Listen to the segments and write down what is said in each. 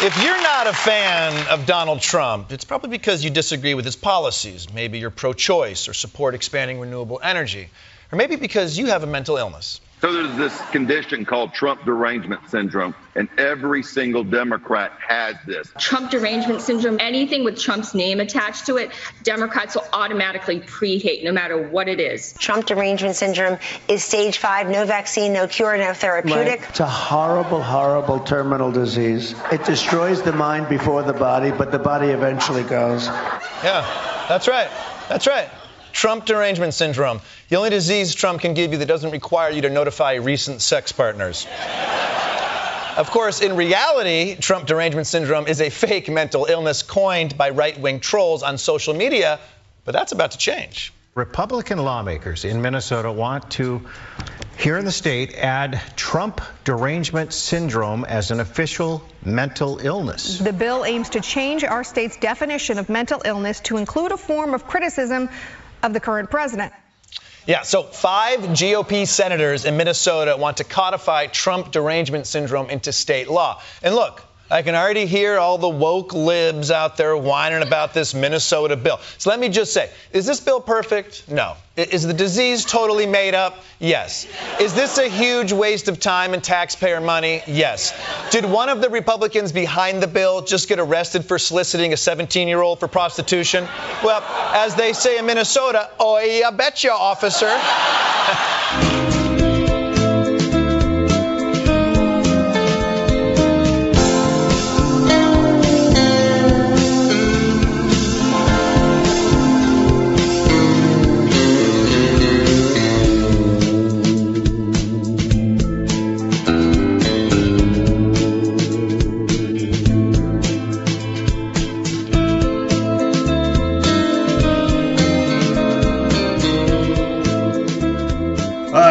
If you're not a fan of Donald Trump, it's probably because you disagree with his policies. Maybe you're pro-choice or support expanding renewable energy. Or maybe because you have a mental illness. So there's this condition called Trump derangement syndrome, and every single Democrat has this. Trump derangement syndrome, anything with Trump's name attached to it, Democrats will automatically pre-hate no matter what it is. Trump derangement syndrome is stage 5, no vaccine, no cure, no therapeutic. Right. It's a horrible, horrible terminal disease. It destroys the mind before the body, but the body eventually goes. Yeah, that's right. That's right. Trump derangement syndrome. The only disease Trump can give you that doesn't require you to notify recent sex partners. Of course, in reality, Trump derangement syndrome is a fake mental illness coined by right-wing trolls on social media, but that's about to change. Republican lawmakers in Minnesota want to, here in the state, add Trump derangement syndrome as an official mental illness. The bill aims to change our state's definition of mental illness to include a form of criticism of the current president. Yeah, so 5 GOP senators in Minnesota want to codify Trump derangement syndrome into state law. And look, I can already hear all the woke libs out there whining about this Minnesota bill. So let me just say, is this bill perfect? No. Is the disease totally made up? Yes. Is this a huge waste of time and taxpayer money? Yes. Did one of the Republicans behind the bill just get arrested for soliciting a 17-year-old for prostitution? Well, as they say in Minnesota, oi, I betcha, officer.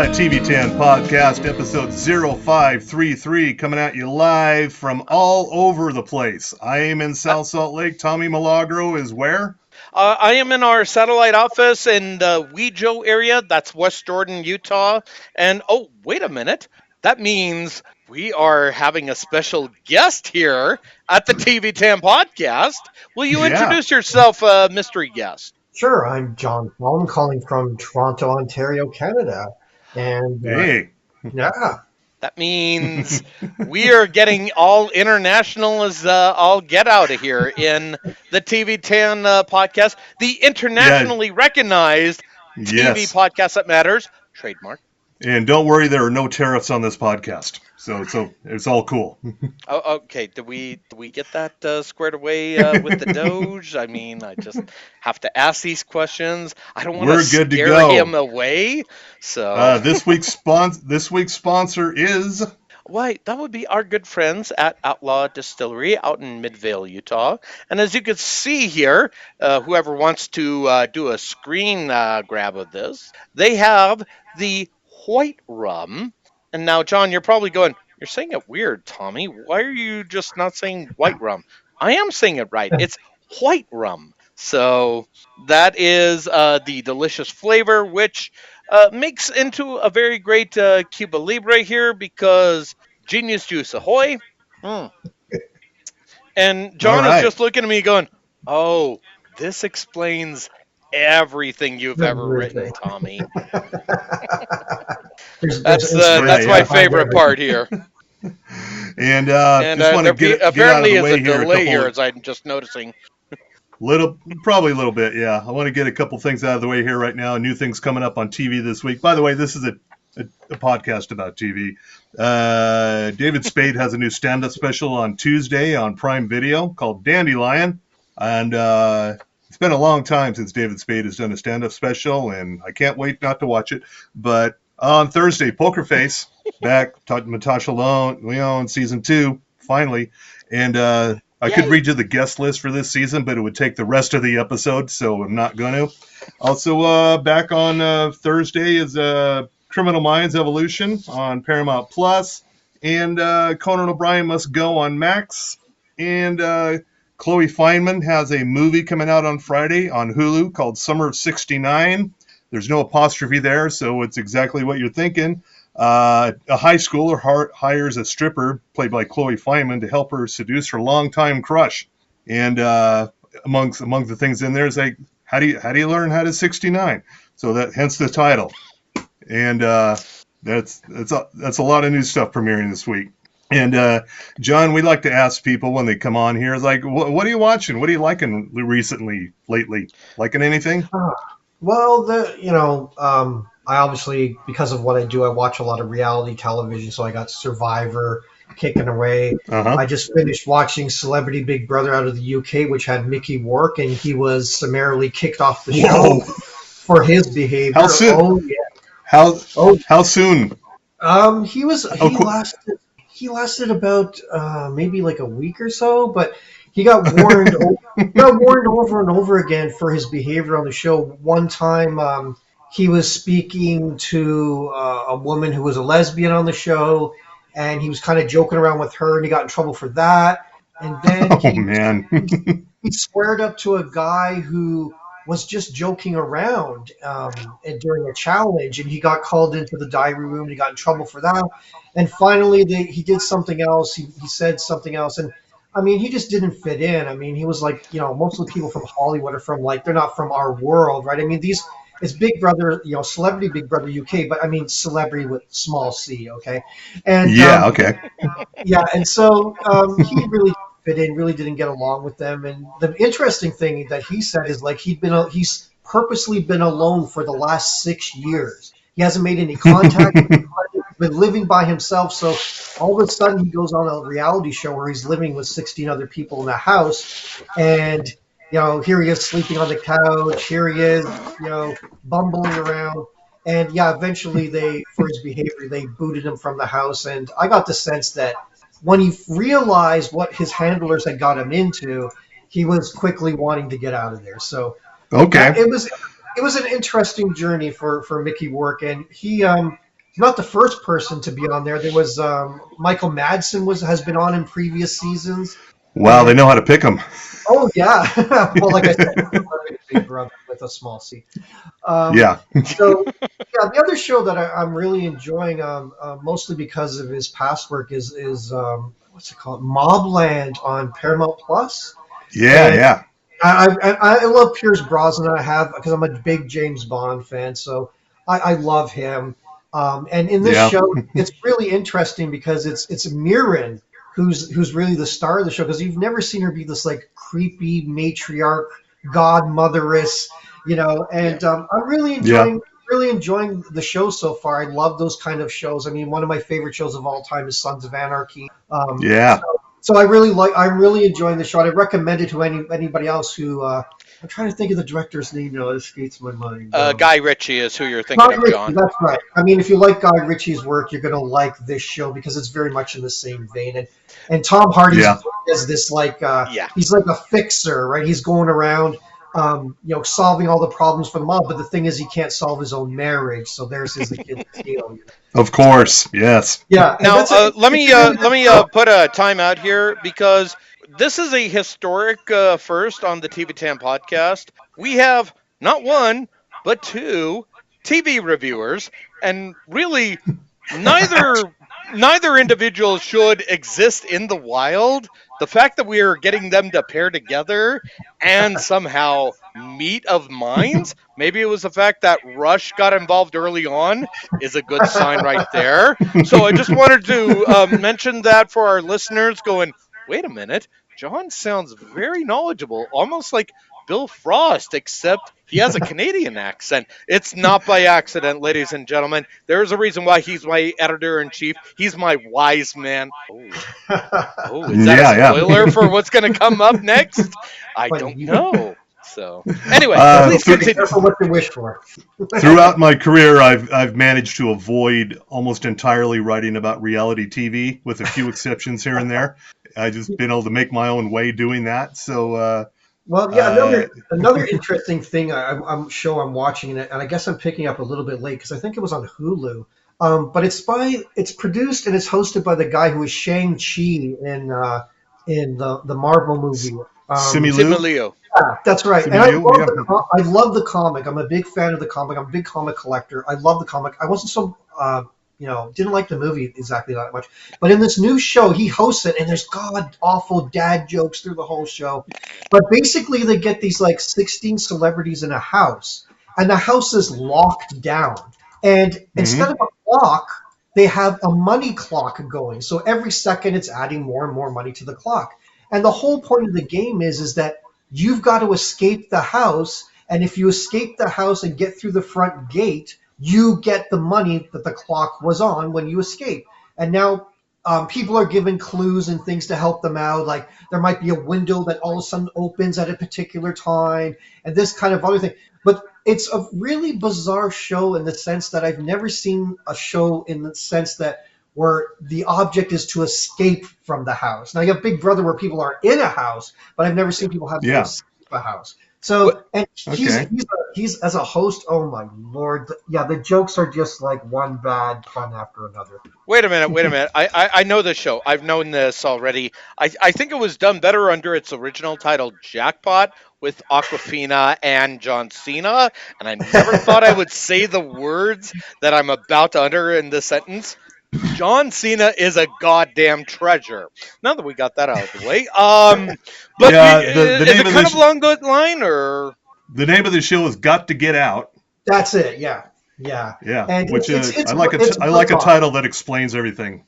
TV10 Podcast, episode 0533, coming at you live from all over the place. I am in South Salt Lake. Tommy Milagro is where? I am in our satellite office in the Wejo area. That's West Jordan, Utah. And, oh, wait a minute. That means we are having a special guest here at the TV10 Podcast. Will you introduce yourself, mystery guest? Sure. I'm John Paul. I'm calling from Toronto, Ontario, Canada. And hey, yeah, that means we are getting all international as all get out of here in the TV10 podcast, the internationally recognized TV podcast that matters, trademark. And don't worry, there are no tariffs on this podcast, so it's all cool. Oh, okay. Do we get that squared away with the Doge? I mean, I just have to ask these questions. I don't want to scare him away. So this week's sponsor is. Why, that would be our good friends at Outlaw Distillery out in Midvale, Utah. And as you can see here, whoever wants to do a screen grab of this, they have the white rum. And now, John, you're probably going, you're saying it weird, Tommy. Why are you just not saying white rum? I am saying it right. It's white rum. So that is the delicious flavor, which makes into a very great Cuba Libre here because Genius Juice, ahoy. And John is just looking at me going, oh, this explains everything you've ever written, Tommy. That's my favorite part here. And just want to get out of the way here. Delay here, as I'm just noticing. Probably a little bit, yeah. I want to get a couple things out of the way here right now. New things coming up on TV this week. By the way, this is a podcast about TV. David Spade has a new stand-up special on Tuesday on Prime Video called Dandelion, and it's been a long time since David Spade has done a stand-up special, and I can't wait not to watch it. But on Thursday, Poker Face, back, Natasha Leone, season 2, finally. And I could read you the guest list for this season, but it would take the rest of the episode, so I'm not going to. Also, back on Thursday is Criminal Minds Evolution on Paramount Plus, and Conan O'Brien Must Go on Max, and Chloe Fineman has a movie coming out on Friday on Hulu called Summer of '69. There's no apostrophe there, so it's exactly what you're thinking. A high schooler hires a stripper, played by Chloe Fineman, to help her seduce her longtime crush. And among the things in there is like, how do you learn how to 69? So that hence the title. And that's a lot of new stuff premiering this week. And John, we like to ask people when they come on here, is like, what are you watching? What are you liking lately? Liking anything? Well, I obviously, because of what I do, I watch a lot of reality television. So I got Survivor kicking away. I just finished watching Celebrity Big Brother out of the UK, which had Mickey Rourke, and he was summarily kicked off the show for his behavior. How soon? Oh, yeah. How soon? He lasted about maybe like a week or so, but he got warned. Got warned over and over again for his behavior on the show. One time, he was speaking to a woman who was a lesbian on the show, and he was kind of joking around with her, and he got in trouble for that. And then he squared up to a guy who was just joking around during a challenge, and he got called into the diary room, and he got in trouble for that. And finally, he did something else. He said something else, and I mean, he just didn't fit in. I mean, he was like, most of the people from Hollywood are from they're not from our world, right? I mean, it's Big Brother, Celebrity Big Brother UK, but I mean, celebrity with small c, okay? And okay. Yeah, and so he really fit in, really didn't get along with them. And the interesting thing that he said is like he's purposely been alone for the last 6 years. He hasn't made any contact. He's been living by himself. So all of a sudden he goes on a reality show where he's living with 16 other people in a house. And, here he is sleeping on the couch. Here he is, bumbling around. And, eventually for his behavior, they booted him from the house. And I got the sense that when he realized what his handlers had got him into, he was quickly wanting to get out of there. So it was an interesting journey for Mickey Rourke, and he's not the first person to be on there. There was Michael Madsen has been on in previous seasons. Wow, they know how to pick him. Oh yeah, well, like I said, Big Brother with a small C. So the other show that I'm really enjoying, mostly because of his past work, is what's it called, MobLand on Paramount Plus. Yeah. I love Pierce Brosnan. Because I'm a big James Bond fan, so I love him. And in this show, it's really interesting because it's Mirren who's really the star of the show, because you've never seen her be this like creepy matriarch, godmotheress, And I'm really enjoying the show so far. I love those kind of shows. I mean, one of my favorite shows of all time is Sons of Anarchy. So I'm really enjoying the show. I recommend it to anybody else who. I'm trying to think of the director's name now. It escapes my mind. Guy Ritchie is who you're thinking of, John. That's right. I mean, if you like Guy Ritchie's work, you're going to like this show because it's very much in the same vein. And Tom Hardy is this he's like a fixer, right? He's going around, solving all the problems for the mob. But the thing is, he can't solve his own marriage. So there's his Achilles heel. Of course, yes. Yeah. Now let me put a time out here, because this is a historic first on the TV10 podcast. We have not one, but two TV reviewers, and really neither individual should exist in the wild. The fact that we are getting them to pair together and somehow meet of minds, maybe it was the fact that Rush got involved early on, is a good sign right there. So I just wanted to mention that for our listeners going, wait a minute, John sounds very knowledgeable, almost like Bill Frost, except he has a Canadian accent. It's not by accident, ladies and gentlemen. There's a reason why he's my editor-in-chief. He's my wise man. Oh, is that a spoiler for what's going to come up next? I don't know. So, anyway, please continue. Careful what you wish for. Throughout my career, I've managed to avoid almost entirely writing about reality TV, with a few exceptions here and there. I've just been able to make my own way doing that. So, another interesting thing I'm watching, and I guess I'm picking up a little bit late because I think it was on Hulu. But it's produced and it's hosted by the guy who was Shang-Chi in the Marvel movie. Simu Liu. Yeah, that's right. And I love the comic. I'm a big fan of the comic. I'm a big comic collector. I love the comic. I wasn't so didn't like the movie exactly that much. But in this new show, he hosts it, and there's god awful dad jokes through the whole show. But basically, they get these like 16 celebrities in a house, and the house is locked down. And instead of a clock, they have a money clock going. So every second, it's adding more and more money to the clock. And the whole point of the game is that you've got to escape the house. And if you escape the house and get through the front gate, you get the money that the clock was on when you escape. And now people are given clues and things to help them out. Like there might be a window that all of a sudden opens at a particular time and this kind of other thing. But it's a really bizarre show in the sense that I've never seen a show in the sense that where the object is to escape from the house. Now you have Big Brother where people are in a house, but I've never seen people have to escape a house. So, and he's as a host, oh my Lord. Yeah, the jokes are just like one bad pun after another. Wait a minute. I know this show. I've known this already. I think it was done better under its original title, Jackpot, with Aquafina and John Cena. And I never thought I would say the words that I'm about to utter in this sentence. John Cena is a goddamn treasure. Now that we got that out of the way, but is it kind of along that line, or the name of the show is "Got to Get Out"? That's it. Yeah. And which I like a title that explains everything.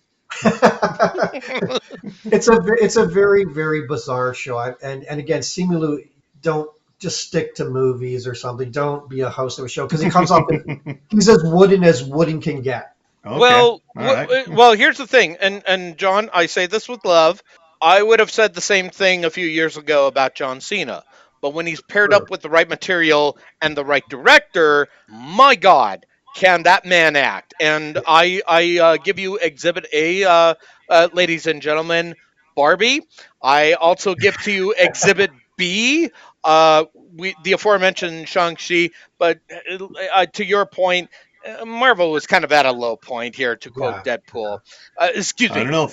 It's a very, very bizarre show. And again, Simu, don't just stick to movies or something. Don't be a host of a show because he comes off he's as wooden can get. Okay. Well, here's the thing, and John, I say this with love. I would have said the same thing a few years ago about John Cena, but when he's paired up with the right material and the right director, my God, can that man act? And I give you Exhibit A, ladies and gentlemen, Barbie. I also give to you Exhibit B, the aforementioned Shang-Chi. But to your point, Marvel was kind of at a low point here, to quote Deadpool. Excuse me. I don't know.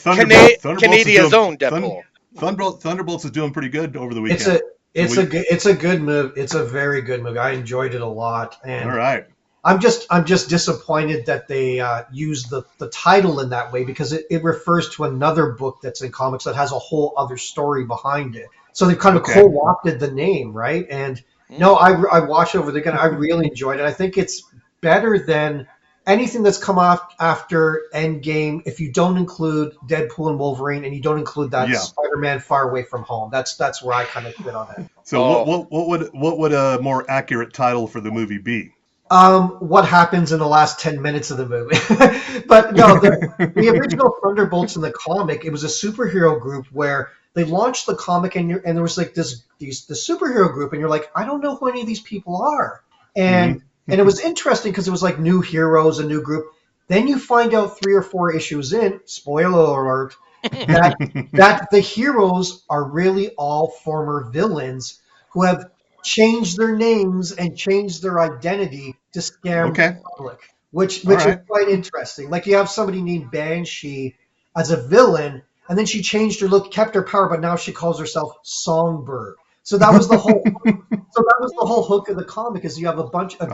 Canadia's own Deadpool. Thunderbolts is doing pretty good over the weekend. It's a good move. It's a very good movie. I enjoyed it a lot. And all right. I'm just disappointed that they used the title in that way because it refers to another book that's in comics that has a whole other story behind it. So they kind of co-opted the name, right? And no, I watched it over the weekend. I really enjoyed it. I think it's better than anything that's come off after Endgame if you don't include Deadpool and Wolverine and you don't include that Spider-Man Far Away From Home. That's where I kind of fit on it. So what would a more accurate title for the movie be? What happens in the last 10 minutes of the movie. But no, the original Thunderbolts in the comic, it was a superhero group where they launched the comic and there was like the superhero group and you're like, I don't know who any of these people are. And it was interesting because it was like new heroes, a new group. Then you find out 3 or 4 issues in, spoiler alert, that the heroes are really all former villains who have changed their names and changed their identity to scam the public, which is quite interesting. Like you have somebody named Banshee as a villain, and then she changed her look, kept her power, but now she calls herself Songbird. So that was the whole. Hook of the comic is you have a bunch of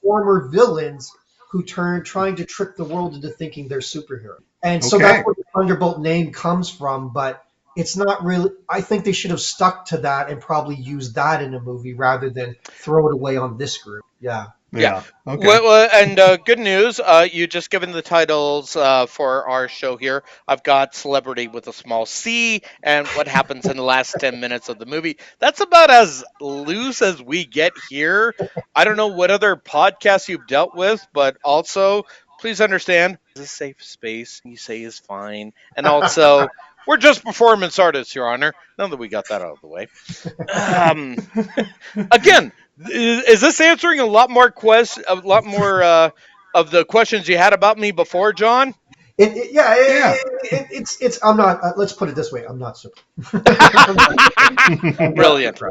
former villains who trying to trick the world into thinking they're superheroes, and so that's where the Thunderbolt name comes from. But it's not really. I think they should have stuck to that and probably used that in a movie rather than throw it away on this group. Yeah. Okay. Well, and good news, you just given the titles for our show here. I've got Celebrity with a small C and What Happens in the Last 10 Minutes of the Movie. That's about as loose as we get here. I don't know what other podcasts you've dealt with, but also, please understand, it's a safe space. You say is fine. And also, we're just performance artists, Your Honor. Now that we got that out of the way. Again, is this answering a lot more of the questions you had about me before, John? It's. I'm not. Let's put it this way. I'm not super. Brilliant.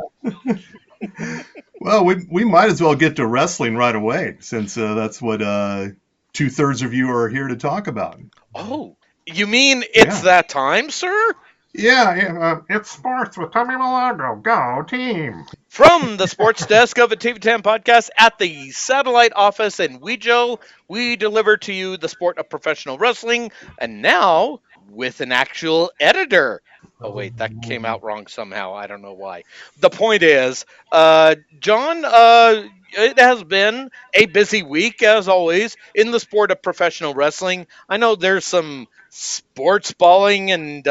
Well, we might as well get to wrestling right away, since that's what 2/3 of you are here to talk about. Oh, you mean it's that time, sir? Yeah, it's sports with Tommy Milagro. Go team! From the sports desk of a TV10 podcast at the satellite office in Wejo, we deliver to you the sport of professional wrestling, and now with an actual editor. Oh, wait, that came out wrong somehow. I don't know why. The point is, John, it has been a busy week, as always, in the sport of professional wrestling. I know there's some sports balling and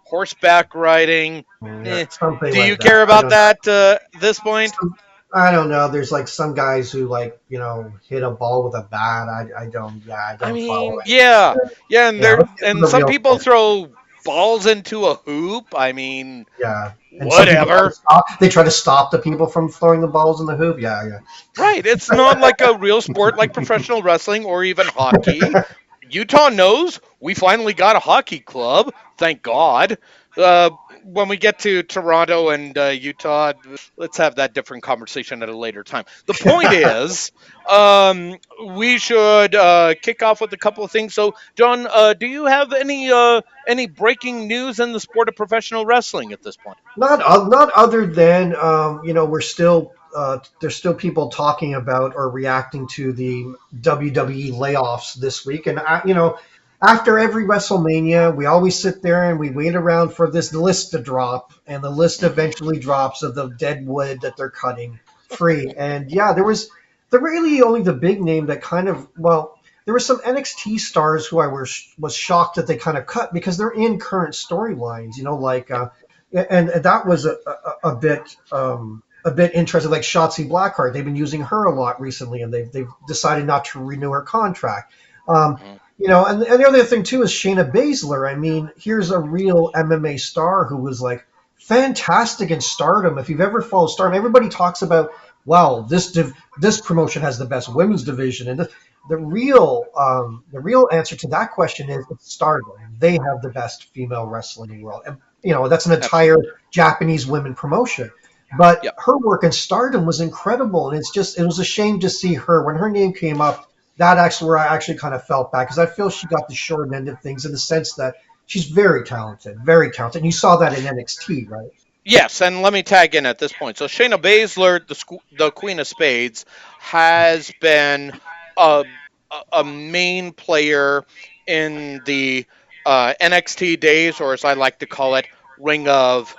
horseback riding. Something Do you like that. care about that this point? I don't know. There's like some guys who hit a ball with a bat. I I don't follow mean, it. yeah, and Yeah, let's get to the some real people thing. throw balls into a hoop. I mean, Yeah, and some people try to whatever. stop. They try to stop the people from throwing the balls in the hoop. Yeah. Right. It's not like a real sport like professional wrestling or even hockey. Utah knows we finally got a hockey club. Thank God. Uh, when we get to Toronto and Utah, let's have that different conversation at a later time. The point is, we should kick off with a couple of things. So, John, do you have any breaking news in the sport of professional wrestling at this point? Not other than we're still there's still people talking about or reacting to the WWE layoffs this week, and after every WrestleMania, we always sit there and we wait around for this list to drop, and the list eventually drops of the dead wood that they're cutting free. And yeah, there really only the big name that kind of there were some NXT stars who I was shocked that they kind of cut because they're in current storylines, and that was a bit interesting. Like Shotzi Blackheart, they've been using her a lot recently, and they've decided not to renew her contract. And the other thing too is Shayna Baszler. I mean, here's a real MMA star who was like fantastic in Stardom. If you've ever followed Stardom, everybody talks about, wow, this promotion has the best women's division, and the real answer to that question is it's Stardom. They have the best female wrestling in the world, and that's an entire Absolutely. Japanese women promotion. But Yep. her work in Stardom was incredible, and it was a shame to see her when her name came up. That actually where I actually kind of felt bad because I feel she got the short end of things in the sense that she's very talented, very talented. And you saw that in NXT, right? Yes, and let me tag in at this point. So Shayna Baszler, the Queen of Spades, has been a, a main player in the NXT days, or as I like to call it, Ring of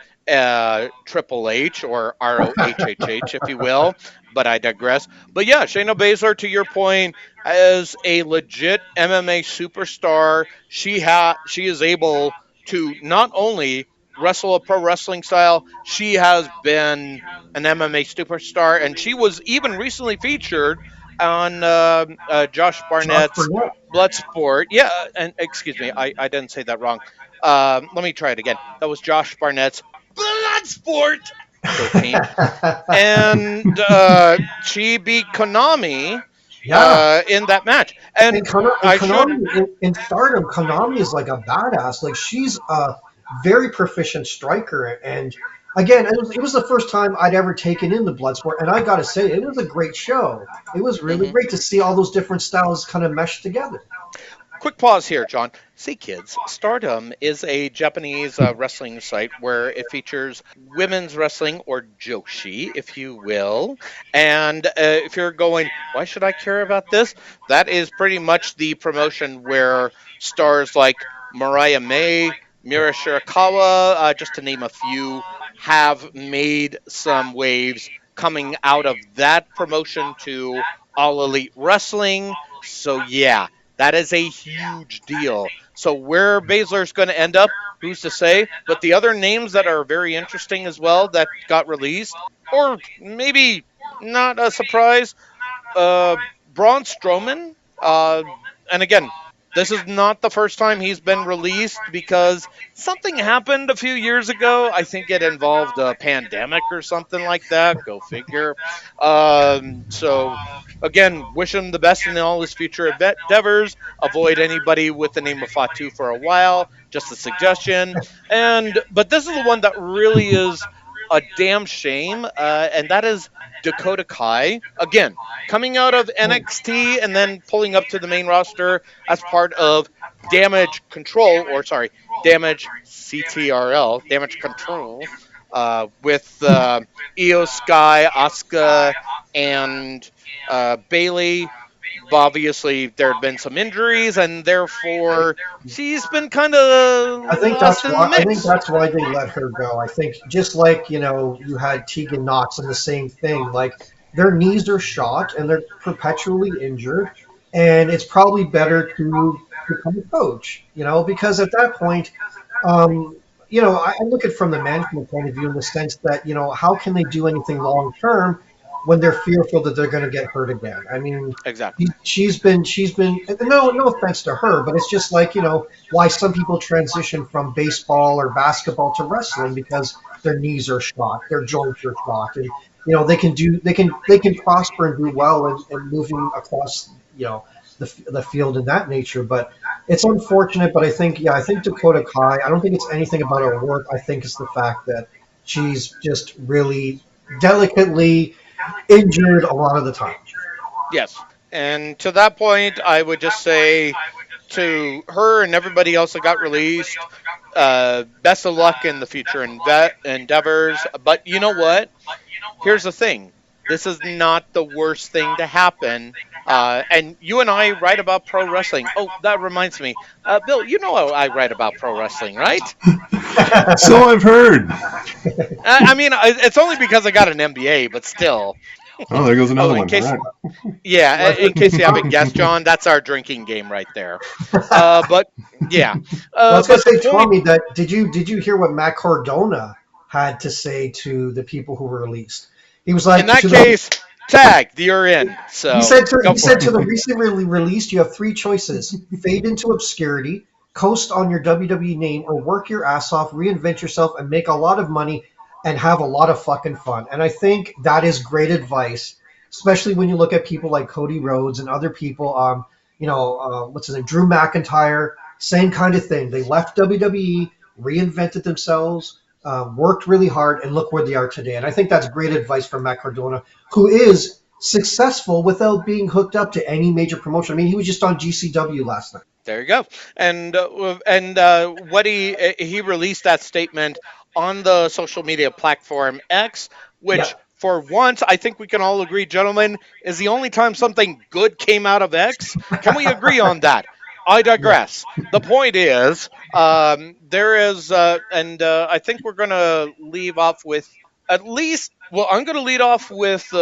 Triple H or ROHHH, if you will. But I digress. But yeah, Shayna Baszler, to your point, as a legit MMA superstar, she is able to not only wrestle a pro wrestling style. She has been an MMA superstar, and she was even recently featured on Josh Josh Barnett's Burnett. Bloodsport. Yeah, and excuse me, I didn't say that wrong. Let me try it again. That was Josh Barnett's Bloodsport. Go team. And she beat Konami Yeah. in that match. And And I should. Konami in Stardom, Konami is like a badass. Like she's a very proficient striker. And again, it was the first time I'd ever taken in the Bloodsport, and I got to say, it was a great show. It was really Mhm. great to see all those different styles kind of mesh together. Quick pause here, John. See, kids, Stardom is a Japanese wrestling site where it features women's wrestling, or joshi, if you will. And if you're going, why should I care about this? That is pretty much the promotion where stars like Mariah May, Mira Shirakawa, just to name a few, have made some waves coming out of that promotion to All Elite Wrestling. So, yeah, that is a huge deal. So where Baszler's going to end up, who's to say? But the other names that are very interesting as well that got released, or maybe not a surprise, uh, Braun Strowman. And again, this is not the first time he's been released because something happened a few years ago. I think it involved a pandemic or something like that. Go figure. So, again, wish him the best in all his future endeavors. Avoid anybody with the name of Fatu for a while. Just a suggestion. But this is the one that really is a damn shame, and that is Dakota Kai. Again, coming out of NXT and then pulling up to the main roster as part of damage control, or sorry, damage CTRL, damage control, with Io Sky, Asuka, and Bailey. Obviously, there had been some injuries, and therefore she's been kind of I think lost that's in the why. I think mix. that's why they let her go. I think just like you had Tegan Knox and the same thing. Like their knees are shot and they're perpetually injured, and it's probably better to become a coach. Because at that point, um, I look at it from the management point of view in the sense that how can they do anything long term when they're fearful that they're going to get hurt again? I mean, Exactly. she's been no offense to her, but it's just like why some people transition from baseball or basketball to wrestling because their knees are shot, their joints are shot, and they can prosper and do well and moving across the field in that nature. But it's unfortunate. But I think Dakota Kai. I don't think it's anything about her work. I think it's the fact that she's just really delicately injured a lot of the time. Yes. And to that point, I would just say to her and everybody else that got released, best of luck in the future endeavors. But you know what? Here's the thing. This is not the worst thing to happen. And you and I write about pro wrestling. Oh, that reminds me. Bill, you know I write about pro wrestling, right? So I've heard. I mean, it's only because I got an MBA, but still. Oh, there goes another in one. case, All right. yeah, in case you haven't guessed, John, that's our drinking game right there. But yeah, Well, I was going but to the say, point, Tommy, that did you hear what Matt Cardona had to say to the people who were released? He was in like that to the case, tag, you're in. he So said to go he for said it. to the recently released, you have three choices: fade into obscurity, coast on your WWE name, or work your ass off, reinvent yourself, and make a lot of money and have a lot of fucking fun. And I think that is great advice, especially when you look at people like Cody Rhodes and other people. What's his name, Drew McIntyre, same kind of thing. They left WWE, reinvented themselves, worked really hard, and look where they are today. And I think that's great advice from Matt Cardona, who is successful without being hooked up to any major promotion. I mean, he was just on GCW last night. There you go. And what he released that statement on the social media platform X, Yeah. which for once I think we can all agree, gentlemen, is the only time something good came out of X. Can we agree on that? I Yeah. digress. The point is, there is, and I think we're going to leave off with at least. Well, I'm going to lead off with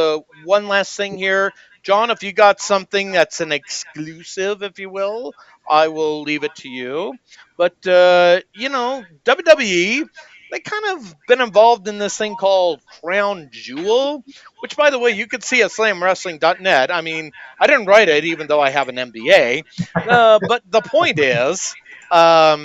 one last thing here. John, if you got something that's an exclusive, if you will, I will leave it to you. But WWE, they kind of been involved in this thing called Crown Jewel, which, by the way, you could see at SlamWrestling.net. I mean, I didn't write it, even though I have an MBA. But the point is, yeah,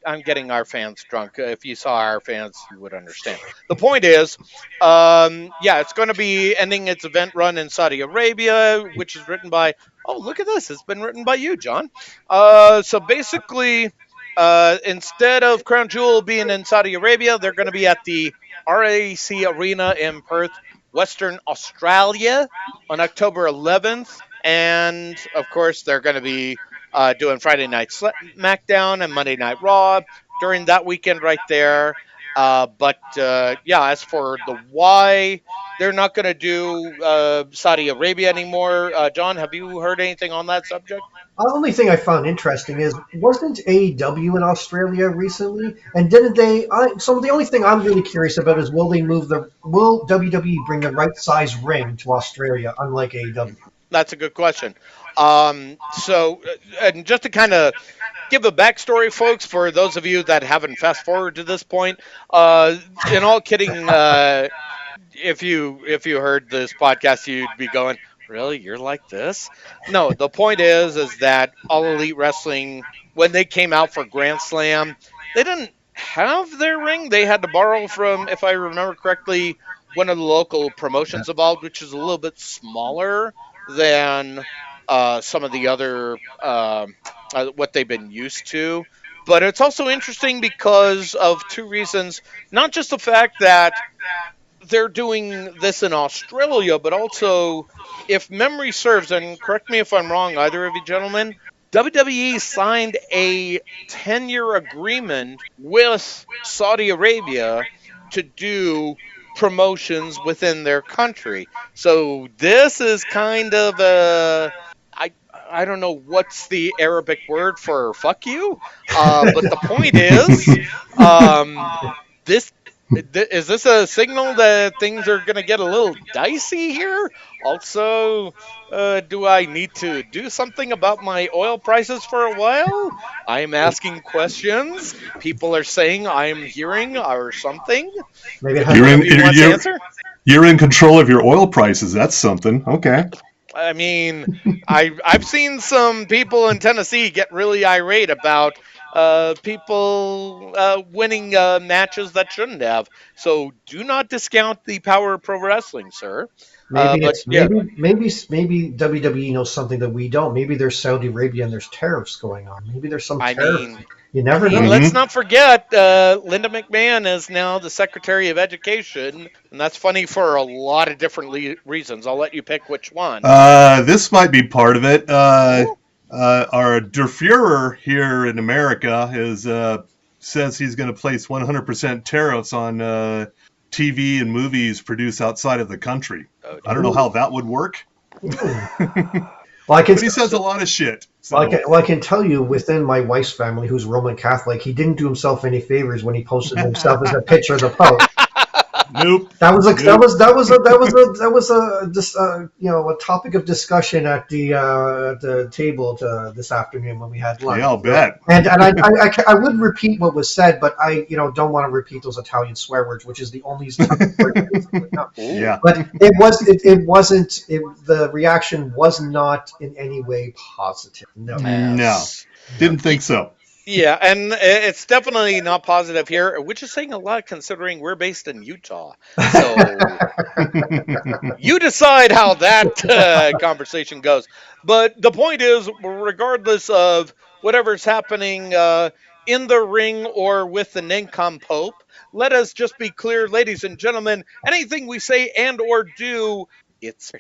I'm getting our fans drunk. If you saw our fans, you would understand. The point is, yeah, it's going to be ending its event run in Saudi Arabia, which is written by. Oh, look at this! It's been written by you, John. So basically, instead of Crown Jewel being in Saudi Arabia, they're going to be at the RAC Arena in Perth, Western Australia, on October 11th, and of course, they're going to be doing Friday Night SmackDown and Monday Night Raw during that weekend right there. But yeah, as for the why they're not going to do Saudi Arabia anymore, John, have you heard anything on that subject? The only thing I found interesting is wasn't AEW in Australia recently, and didn't they? So the only thing I'm really curious about is will WWE bring the right size ring to Australia, unlike AEW? That's a good question. And just to kind of give a backstory, folks, for those of you that haven't fast forwarded to this point, in all kidding, if you heard this podcast, you'd be going, "Really, you're like this?" No, the point is that All Elite Wrestling, when they came out for Grand Slam, they didn't have their ring. They had to borrow from, if I remember correctly, one of the local promotions involved, which is a little bit smaller than some of the other what they've been used to. But it's also interesting because of two reasons. Not just the fact that they're doing this in Australia, but also, if memory serves, and correct me if I'm wrong, either of you gentlemen, WWE signed a 10-year agreement with Saudi Arabia to do promotions within their country. So this is kind of I don't know what's the Arabic word for fuck you, but the point is, this is this a signal that things are going to get a little dicey here? Also, do I need to do something about my oil prices for a while? I'm asking questions. People are saying I'm hearing or something. Maybe it Which has one of you wants to answer? You're in control of your oil prices. That's something. Okay. I mean, I've seen some people in Tennessee get really irate about people winning matches that shouldn't have. So do not discount the power of pro wrestling, sir. Maybe But it's yeah, maybe WWE knows something that we don't. Maybe there's Saudi Arabia and there's tariffs going on. Maybe there's some I tariffs. mean, You never know. let's not forget Linda McMahon is now the Secretary of Education, and that's funny for a lot of different reasons. I'll let you pick which one. This might be part of it. Our Der Fuhrer here in America says he's going to place 100% tariffs on TV and movies produced outside of the country. I don't know how that would work. Well, but he says a lot of shit. So. Well, I can tell you within my wife's family, who's Roman Catholic, he didn't do himself any favors when he posted himself as a picture of the Pope. Nope. That was a topic of discussion at the table this afternoon when we had lunch. Yeah, I'll bet. And I would repeat what was said, but I don't want to repeat those Italian swear words, which is the only word. Yeah. But the reaction was not in any way positive. No. Didn't think so. Yeah, and it's definitely not positive here, which is saying a lot considering we're based in Utah. So you decide how that conversation goes. But the point is, regardless of whatever's happening in the ring or with the Nincom Pope, let us just be clear, ladies and gentlemen, anything we say and or do, it's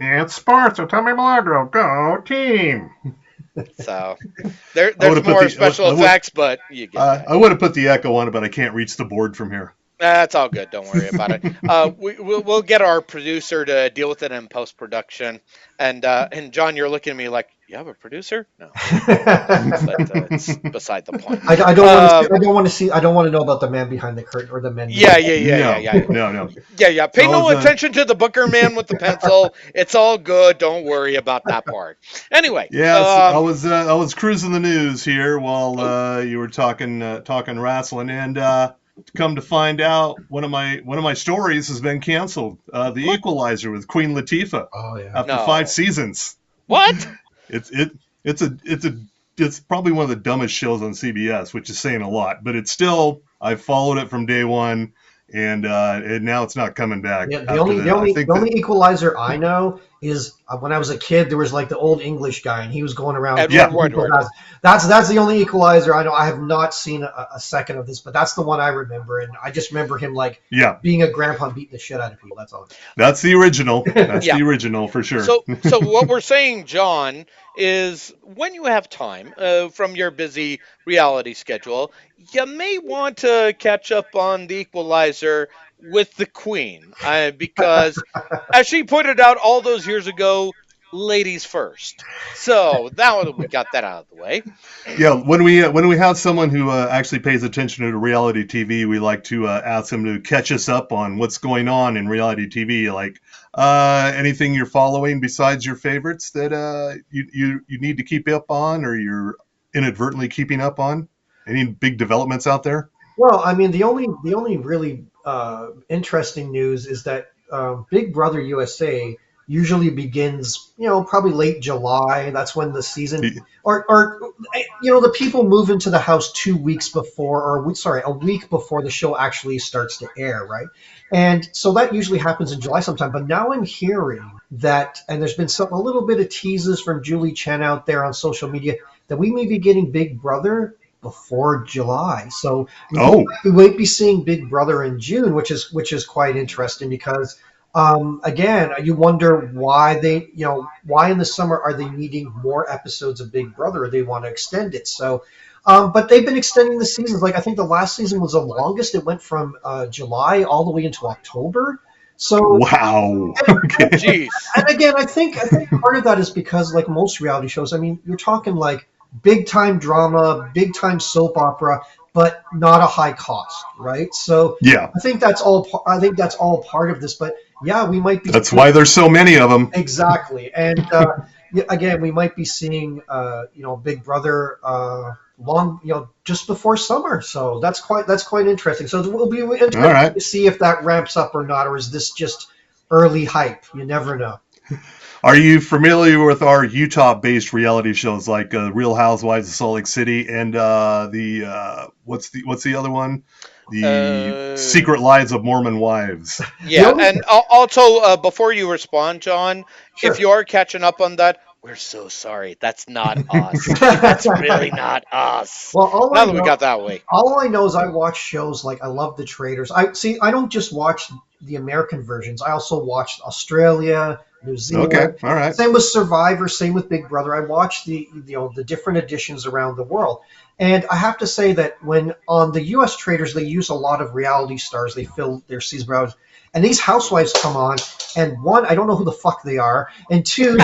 It's sports with Tommy Milagro. Go team! So there's more special effects, but you get that. I would have put the echo on it, but I can't reach the board from here. That's all good. Don't worry about it. We'll get our producer to deal with it in post production. And John, you're looking at me like, you have a producer? No, but it's beside the point. I don't want to know about the man behind the curtain or the men. Yeah. No. Yeah. Pay no attention to the Booker man with the pencil. It's all good. Don't worry about that part. Anyway. Yeah, I was cruising the news here while you were talking Rasslin, and come to find out, one of my stories has been canceled. The Equalizer with Queen Latifah. Oh yeah. After 5 seasons. What? It's probably one of the dumbest shows on CBS, which is saying a lot. But it's still, I followed it from day one, and now it's not coming back. Yeah, the only Equalizer I know is when I was a kid, there was like the old English guy, and he was going around. Edward. That's the only Equalizer I know. I have not seen a second of this, but that's the one I remember, and I just remember him being a grandpa beating the shit out of people. That's all. That's the original. That's the original for sure. So what we're saying, John, is when you have time from your busy reality schedule, you may want to catch up on the Equalizer with the Queen, because as she pointed out all those years ago, ladies first. So we got that out of the way. Yeah, when we have someone who actually pays attention to reality TV, we like to ask them to catch us up on what's going on in reality TV. Like anything you're following besides your favorites that you need to keep up on, or you're inadvertently keeping up on. Any big developments out there? Well, I mean, the only really interesting news is that Big Brother USA usually begins, probably late July. That's when the season, or the people move into the house 2 weeks before, a week before the show actually starts to air, right? And so that usually happens in July sometime. But now I'm hearing that, and there's been a little bit of teases from Julie Chen out there on social media, that we may be getting Big Brother before July. So we might be seeing Big Brother in June, which is quite interesting, because Again, you wonder why why in the summer are they needing more episodes of Big Brother? They want to extend it. So, but they've been extending the seasons. Like I think the last season was the longest. It went from July all the way into October. So wow. Okay. Jeez. And again, I think part of that is because like most reality shows, I mean, you're talking like big time drama, big time soap opera, but not a high cost, right? So Yeah. I think that's all. I think that's all part of this. But yeah, we might be. That's why there's so many of them. Exactly, and again, we might be seeing Big Brother long just before summer. So that's quite interesting. So it will be interesting to see if that ramps up or not, or is this just early hype? You never know. Are you familiar with our Utah-based reality shows like Real Housewives of Salt Lake City and what's the other one? The Secret Lives of Mormon Wives. Yeah, and also before you respond, John, if you are catching up on that, we're so sorry. That's not us. That's really not us. Well, now that we got that way. All I know is I watch shows like I love The Traitors. I don't just watch the American versions. I also watch Australia, New Zealand. Okay, all right. Same with Survivor. Same with Big Brother. I watch the different editions around the world. And I have to say that when on the U.S. Traitors, they use a lot of reality stars. They fill their season. And these housewives come on, and one, I don't know who the fuck they are, and two,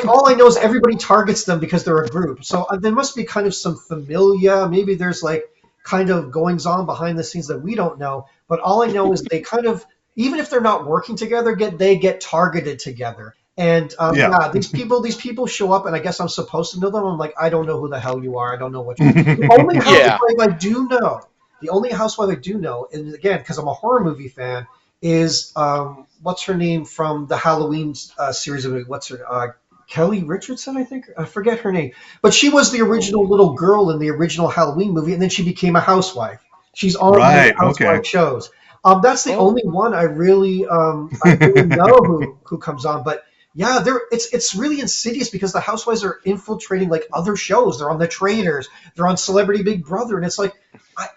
all I know is everybody targets them because they're a group. So there must be kind of some familia. Maybe there's like kind of goings on behind the scenes that we don't know. But all I know is they kind of, even if they're not working together, they get targeted together. And these people show up, and I guess I'm supposed to know them. I'm like, I don't know who the hell you are. I don't know what you're doing. The only housewife I do know, and again, because I'm a horror movie fan, is what's her name from the Halloween series of what's her Kelly Richardson, I think. I forget her name, but she was the original little girl in the original Halloween movie, and then she became a housewife. She's on the housewife shows. That's the only one I really know who comes on, but. Yeah, it's really insidious because the housewives are infiltrating like other shows. They're on The Traitors, they're on Celebrity Big Brother, and it's like,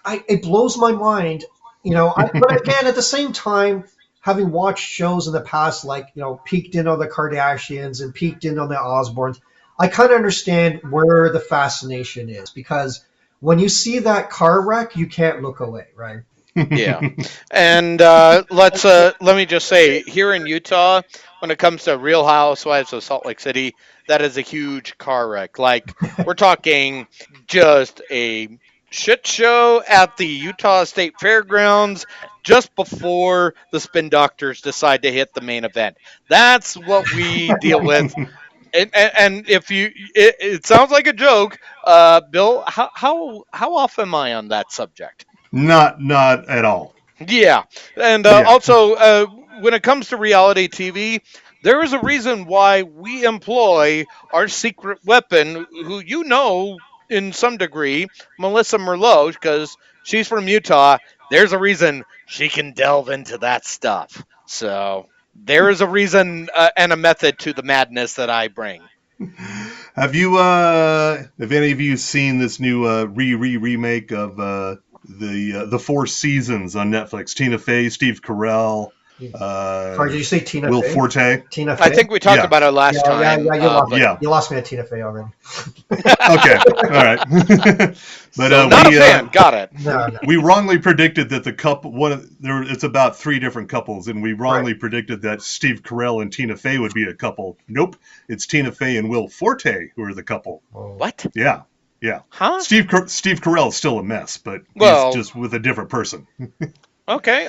it blows my mind, But again, at the same time, having watched shows in the past, like peeked in on the Kardashians and peeked in on the Osbournes, I kind of understand where the fascination is because when you see that car wreck, you can't look away, right? Yeah, and let me just say, here in Utah, when it comes to Real Housewives of Salt Lake City, that is a huge car wreck. Like, we're talking just a shit show at the Utah State Fairgrounds just before the Spin Doctors decide to hit the main event. That's what we deal with. And if it sounds like a joke, Bill, how off am I on that subject? Not at all. Yeah, and also when it comes to reality TV, there is a reason why we employ our secret weapon, who in some degree, Melissa Merlot, because she's from Utah. There's a reason she can delve into that stuff. So there is a reason and a method to the madness that I bring. Have any of you seen this new remake of the Four Seasons on Netflix? Tina Fey, Steve Carell. Sorry, did you say Tina Will Fey? Forte? Tina Fey? I think we talked about it last time. You lost me at Tina Fey already. Okay, all right. But not a fan. Got it. No. We wrongly predicted that the couple it's about 3 different couples, and we wrongly predicted that Steve Carell and Tina Fey would be a couple. Nope, it's Tina Fey and Will Forte who are the couple. What? Yeah. Huh? Steve Carell is still a mess, but he's just with a different person. Okay,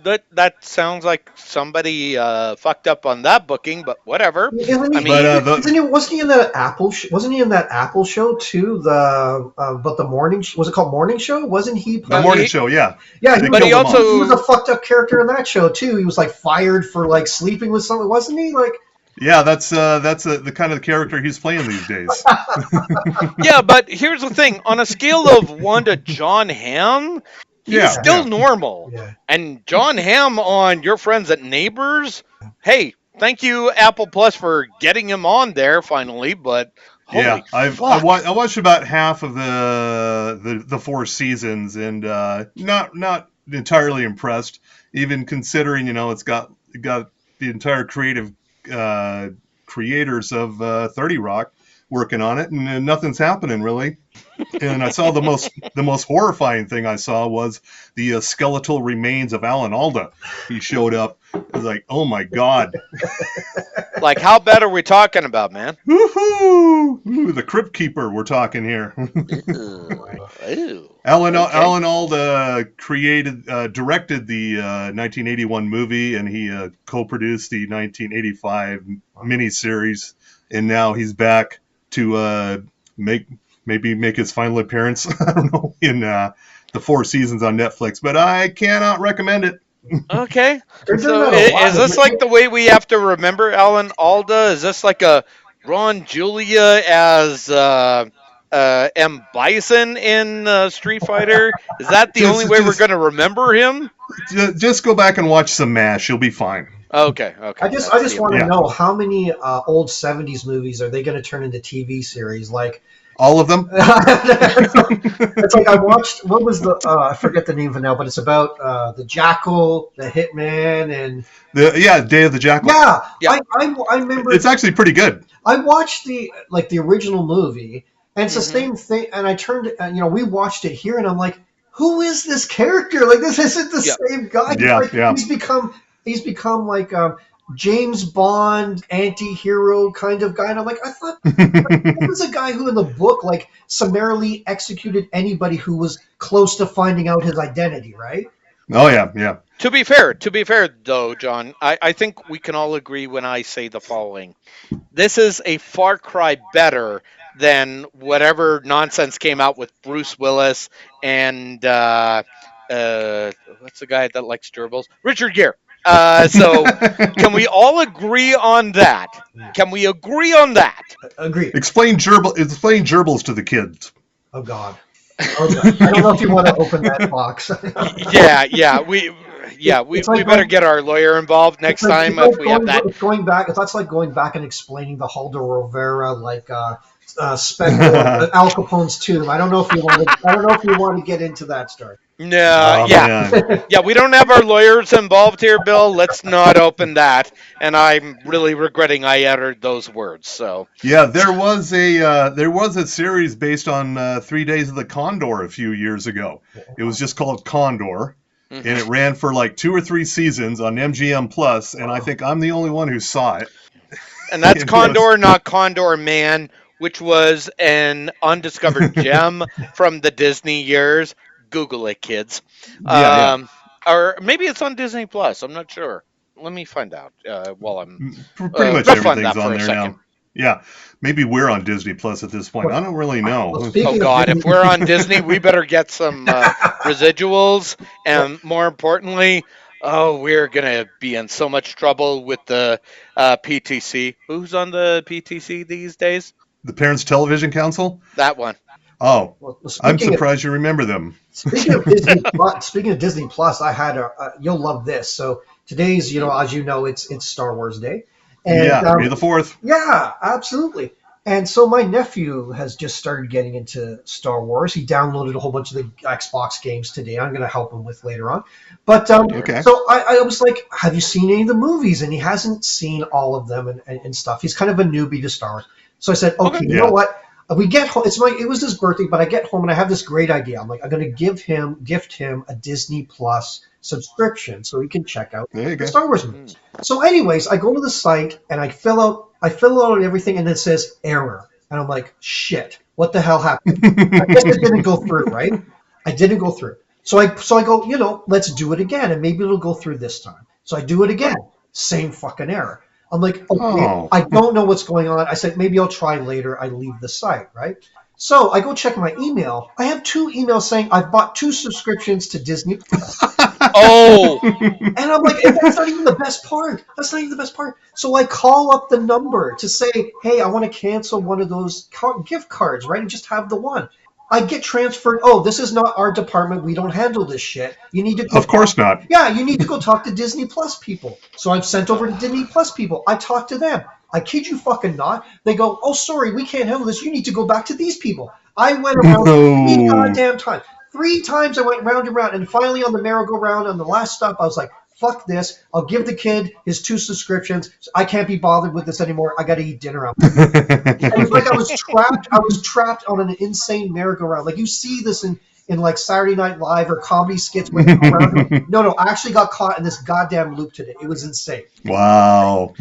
that sounds like somebody fucked up on that booking, but whatever. Wasn't he in that Apple? Wasn't he in that Apple show too? But the morning was it called Morning Show? Wasn't he? The Morning Show, yeah. Yeah, but he was a fucked up character in that show too. He was like fired for like sleeping with someone, wasn't he? Like. Yeah, that's the kind of character he's playing these days. Yeah, but here's the thing: on a scale of 1 to John Hamm. He's still normal. Yeah. And John Hamm on Your Friends at Neighbors, hey, thank you, Apple Plus, for getting him on there finally, but holy fuck. I watched about half of the 4 seasons, and not entirely impressed, even considering, it's got the entire creative creators of 30 Rock working on it, and nothing's happening really. And I saw the most horrifying thing I saw was the skeletal remains of Alan Alda. He showed up. It was like, oh my God. Like, how bad are we talking about, man? Woohoo! Ooh, the Crypt Keeper we're talking here. Ew. Alan Alda directed the 1981 movie, and he co-produced the 1985 miniseries, and now he's back to make his final appearance. I don't know, in the 4 seasons on Netflix, but I cannot recommend it. Okay. So is this like the way we have to remember Alan Alda? Is this like a Ron Julia as M. Bison in Street Fighter? Is that the only way we're going to remember him? Just go back and watch some MASH. You'll be fine. Okay. I just want to know how many old 70s movies are they going to turn into TV series? Like, all of them? It's like I watched, what was I forget the name of it now, but it's about the Jackal, the Hitman, and... Day of the Jackal. Yeah. I remember... It's actually pretty good. I watched the original movie, and it's the same thing, and I turned, we watched it here, and I'm like, who is this character? Like, this isn't the same guy. He's become like... James Bond anti-hero kind of guy, and I'm like, I thought he was a guy who in the book like summarily executed anybody who was close to finding out his identity, right? Oh yeah. To be fair though, John, I think we can all agree when I say the following. This is a far cry better than whatever nonsense came out with Bruce Willis and what's the guy that likes gerbils? Richard Gere. So can we all agree on that? Can we agree on that? Agree. Explain gerbils to the kids. Oh God. I don't know if you want to open that box. We better get our lawyer involved next time if we have that. That's like going back and explaining the Hulda Rivera Spectre, Al Capone's tomb. I don't know if you want to get into that story. No, we don't have our lawyers involved here, Bill. Let's not open that. And I'm really regretting I uttered those words. So there was a series based on 3 Days of the Condor a few years ago. It was just called Condor, and it ran for like 2 or 3 seasons on MGM Plus. And I think I'm the only one who saw it. And that's Condor, not Condor Man, which was an undiscovered gem from the Disney years. Google it, kids. Or maybe it's on Disney Plus. I'm not sure. Let me find out while I'm pretty much everything's on there now. Yeah, maybe we're on Disney Plus at this point. I don't really know. Oh God, if we're on Disney, we better get some residuals, and more importantly, we're gonna be in so much trouble with the PTC. Who's on the PTC these days? The Parents Television Council. That one. Oh, I'm surprised you remember them. Speaking of Disney Plus, I had you'll love this. So today's, as you know, it's Star Wars Day. And, May the 4th. Yeah, absolutely. And so my nephew has just started getting into Star Wars. He downloaded a whole bunch of the Xbox games today. I'm going to help him with later on. But so I was like, have you seen any of the movies? And he hasn't seen all of them and stuff. He's kind of a newbie to Star Wars. So I said, okay, you know what? We get home. It was his birthday, but I get home and I have this great idea. I'm like, I'm going to gift him a Disney Plus subscription so he can check out the Star Wars movies. So, anyways, I go to the site and I fill out everything, and it says error, and I'm like, shit, what the hell happened? I guess it didn't go through, right? I didn't go through. So I go, let's do it again, and maybe it'll go through this time. So I do it again, same fucking error. I'm like, okay, I don't know what's going on. I said, maybe I'll try later. I leave the site, right? So I go check my email. I have 2 emails saying I've bought 2 subscriptions to Disney. Oh! And I'm like, that's not even the best part. So I call up the number to say, hey, I want to cancel one of those gift cards, right? And just have the one. I get transferred. Oh, this is not our department. We don't handle this shit. You need to. Of course not. Yeah, you need to go talk to Disney Plus people. So I'm sent over to Disney Plus people. I talk to them. I kid you fucking not. They go, oh, sorry, we can't handle this. You need to go back to these people. I went around 3 goddamn times. 3 times I went round and round, and finally on the merry-go-round on the last stop, I was like, fuck this. I'll give the kid his 2 subscriptions. I can't be bothered with this anymore. I got to eat dinner. It was like I was trapped on an insane merry-go-round. Like, you see this in like Saturday Night Live or comedy skits. Where no, I actually got caught in this goddamn loop today. It was insane. Wow.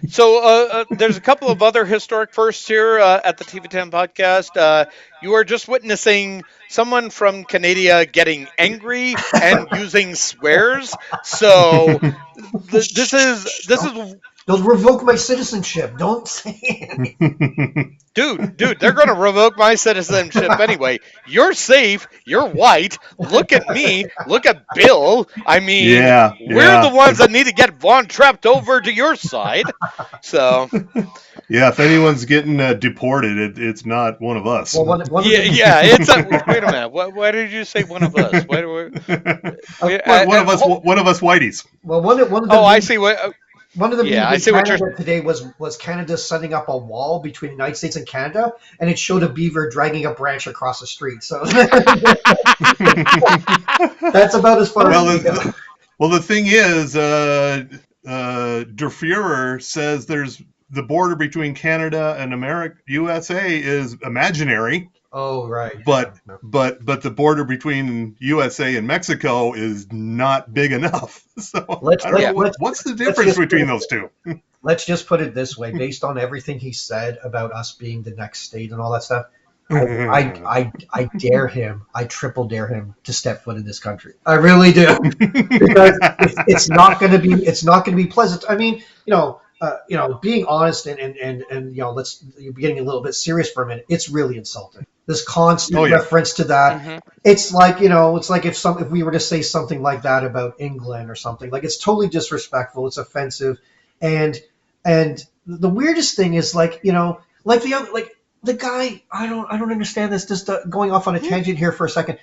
So there's a couple of other historic firsts here at the TV10 podcast. You are just witnessing someone from Canada getting angry and using swears. So this is. They'll revoke my citizenship. Don't say it. Dude, they're going to revoke my citizenship anyway. You're safe. You're white. Look at me. Look at Bill. I mean, we're the ones that need to get Von Trapp over to your side. So, yeah, if anyone's getting deported, it's not one of us. Well, it's wait a minute. Why did you say one of us? Why do one of us whiteys. Well, one of the I see what. One of the I memes see in what Canada today was Canada setting up a wall between the United States and Canada, and it showed a beaver dragging a branch across the street. So that's about as far as we go. Well, the thing is, Der Fuhrer says there's the border between Canada and USA is imaginary. Oh, right. But the border between USA and Mexico is not big enough. So what's the difference between those two? Let's just put it this way: based on everything he said about us being the next state and all that stuff, I dare him. I triple dare him to step foot in this country. I really do, because it's not going to be pleasant. I mean, being honest and let's getting a little bit serious for a minute. It's really insulting. This constant reference to that. Mm-hmm. It's like, it's like if we were to say something like that about England or something, like, it's totally disrespectful. It's offensive. And the weirdest thing is the guy, I don't understand this, just going off on a tangent here for a second.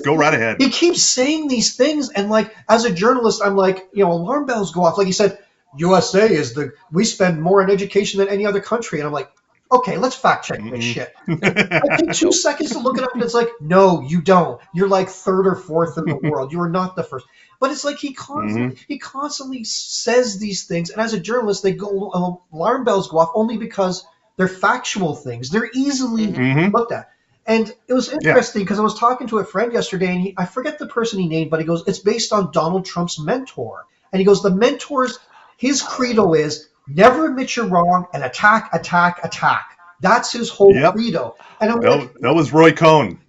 Go right ahead. He keeps saying these things. And as a journalist, I'm alarm bells go off. Like you said, USA we spend more on education than any other country. And I'm like, okay, let's fact check this shit. I take 2 seconds to look it up, and it's like, no, you don't. You're like 3rd or 4th in the world. You are not the first. But it's like he constantly says these things, and as a journalist, alarm bells go off only because they're factual things. They're easily looked at. And it was interesting because I was talking to a friend yesterday, and I forget the person he named, but he goes, it's based on Donald Trump's mentor. And he goes, the mentor's, his credo is, never admit you're wrong and attack, attack, attack. That's his whole credo. And I'm that was Roy Cohn.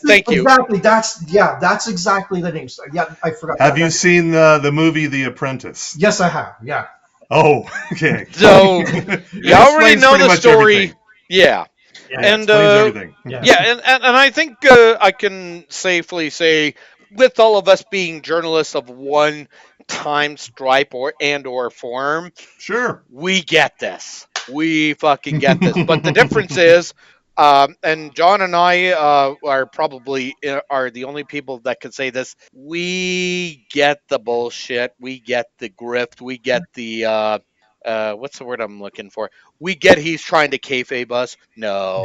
Thank you. Exactly. That's exactly the name. Yeah, I forgot. Have you seen the movie The Apprentice? Yes, I have. Yeah. Oh, okay. So you already know the story. Everything. Yeah. And everything. And I think I can safely say, with all of us being journalists of one time stripe or form, sure, we get this. We fucking get this. But the difference is, and John and I are probably the only people that can say this. We get the bullshit. We get the grift. We get the what's the word I'm looking for? We get he's trying to kayfabe us. No,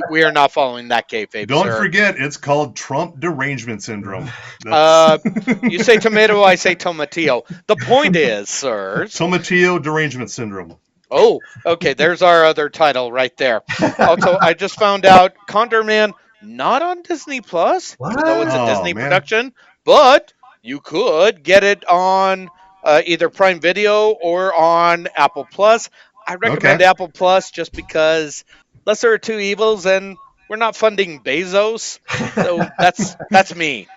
we are not following that kayfabe. Don't forget, it's called Trump derangement syndrome. You say tomato, I say tomatillo. The point is, sir, Tomatillo derangement syndrome. Oh, okay. There's our other title right there. Also, I just found out Condorman not on Disney Plus, even though it's a Disney production, but you could get it on either Prime Video or on Apple Plus. I recommend Apple Plus just because lesser of two evils, and we're not funding Bezos, so that's me.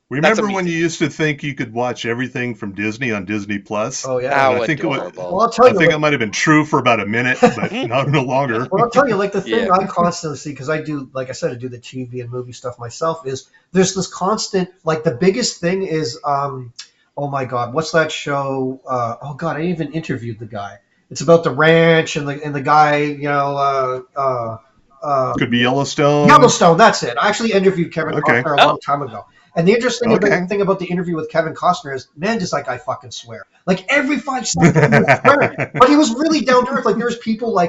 Remember when you used to think you could watch everything from Disney on Disney Plus? Oh yeah, I think it might have been true for about a minute, but no longer. Well, I'll tell you, the thing I constantly see, because I do, like I said, I do the TV and movie stuff myself, is there's this constant, the biggest thing is, oh my God, what's that show? Oh God, I even interviewed the guy. It's about the ranch and the guy, could be Yellowstone. Yellowstone, that's it. I actually interviewed Kevin Costner a long time ago. And the interesting thing about the interview with Kevin Costner is, man, does that guy fucking swear. Every 5 seconds he was swearing. But he was really down to earth. There's people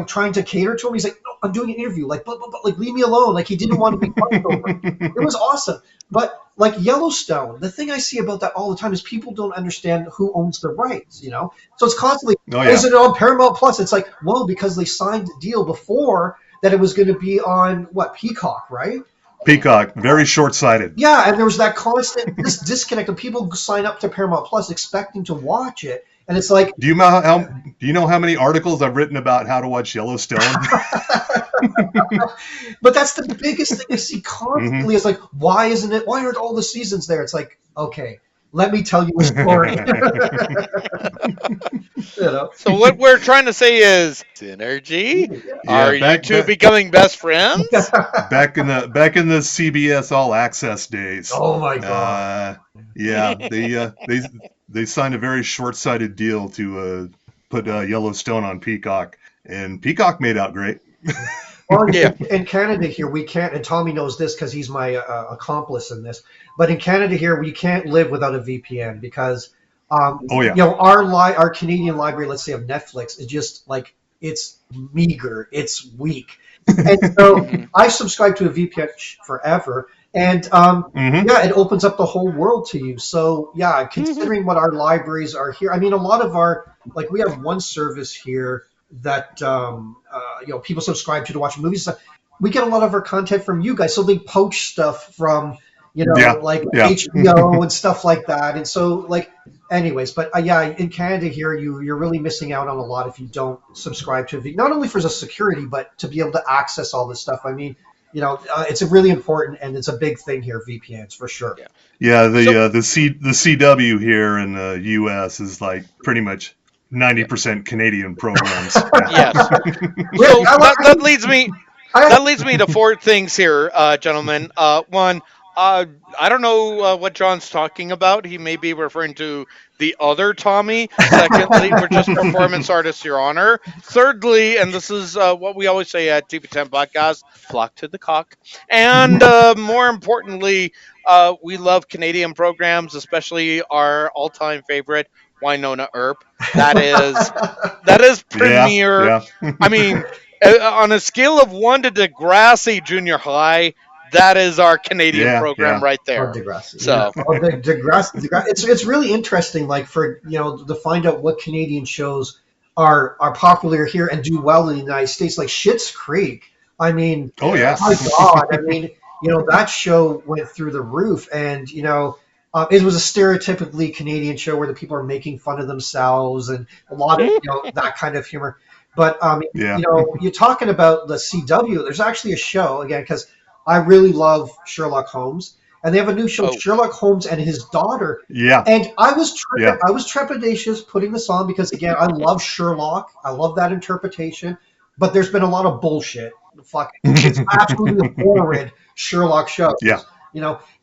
trying to cater to him. He's like, no, I'm doing an interview. Like, but like, leave me alone. Like, he didn't want to be fucked over. It was awesome. But like Yellowstone, the thing I see about that all the time is people don't understand who owns the rights, So it's constantly, is it on Paramount Plus? It's like, well, because they signed a deal before that it was going to be on, Peacock, right? Peacock, very short-sighted. Yeah, and there was that constant disconnect of people sign up to Paramount Plus expecting to watch it. And it's like, do you know how many articles I've written about how to watch Yellowstone? But that's the biggest thing I see constantly. Is like, why aren't all the seasons there? It's like, okay, let me tell you a story. So what we're trying to say is synergy. Are you two becoming best friends? Back in the CBS All Access days. Oh my God. They signed a very short-sighted deal to put Yellowstone on Peacock, and Peacock made out great. Well, in Canada here, we can't, and Tommy knows this because he's my accomplice in this, but in Canada here, we can't live without a VPN because, our Canadian library, let's say of Netflix, is just like, it's meager, it's weak. And so I subscribed to a VPN forever, and it opens up the whole world to you. So considering what our libraries are here, I mean, a lot of our, like, we have one service here that people subscribe to watch movies. We get a lot of our content from you guys, so they poach stuff from HBO and stuff like that. And so, anyways, but in Canada here, you're really missing out on a lot if you don't subscribe to it. Not only for the security, but to be able to access all this stuff. I mean, it's really important, and it's a big thing here. VPNs for sure. Yeah, the CW here in the U.S. is like pretty much 90% Canadian programs. Yes. So that leads me to four things here, gentlemen. One, I don't know what John's talking about. He may be referring to the other Tommy. Secondly, we're just performance artists, Your Honor. Thirdly, and this is what we always say at TV10 Podcast, flock to the cock. And more importantly, we love Canadian programs, especially our all-time favorite, Wynonna Earp. That is premier. Yeah. I mean, on a scale of 1 to Degrassi Junior High, that is our Canadian program right there. Degrassi. So Degrassi. It's really interesting, like, for to find out what Canadian shows are popular here and do well in the United States, like Schitt's Creek. I mean, oh yeah, my God. I mean, that show went through the roof, and it was a stereotypically Canadian show where the people are making fun of themselves and a lot of that kind of humor. But you're talking about the CW. There's actually a show again because I really love Sherlock Holmes, and they have a new show, Sherlock Holmes and His Daughter. Yeah. And I was trepidatious putting this on because again, I love Sherlock. I love that interpretation, but there's been a lot of bullshit. It's absolutely horrid Sherlock shows. Yeah.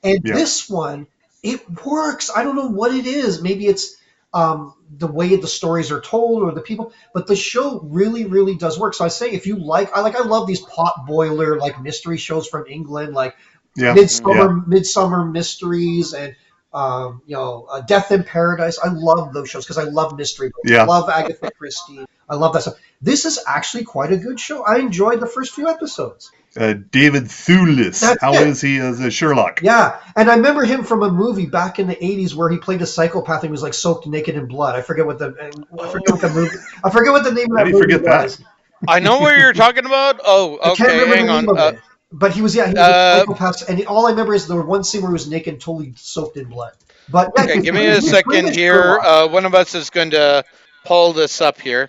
This one, it works. I don't know what it is. Maybe it's the way the stories are told or the people, but the show really, really does work. So I say, if you I love these pot boiler mystery shows from England, Midsummer Mysteries and Death in Paradise. I love those shows because I love mystery books. I love Agatha Christie. I love that stuff. This is actually quite a good show. I enjoyed the first few episodes. David Thewlis. How is he as a Sherlock? Yeah, and I remember him from a movie back in the 80s where he played a psychopath and he was soaked naked in blood. I forget what the name of that movie was. I know what you're talking about. Oh, okay, hang on. But he was a psychopath, and all I remember is there was one scene where he was naked and totally soaked in blood. But okay, give me a second here. One of us is going to pull this up here.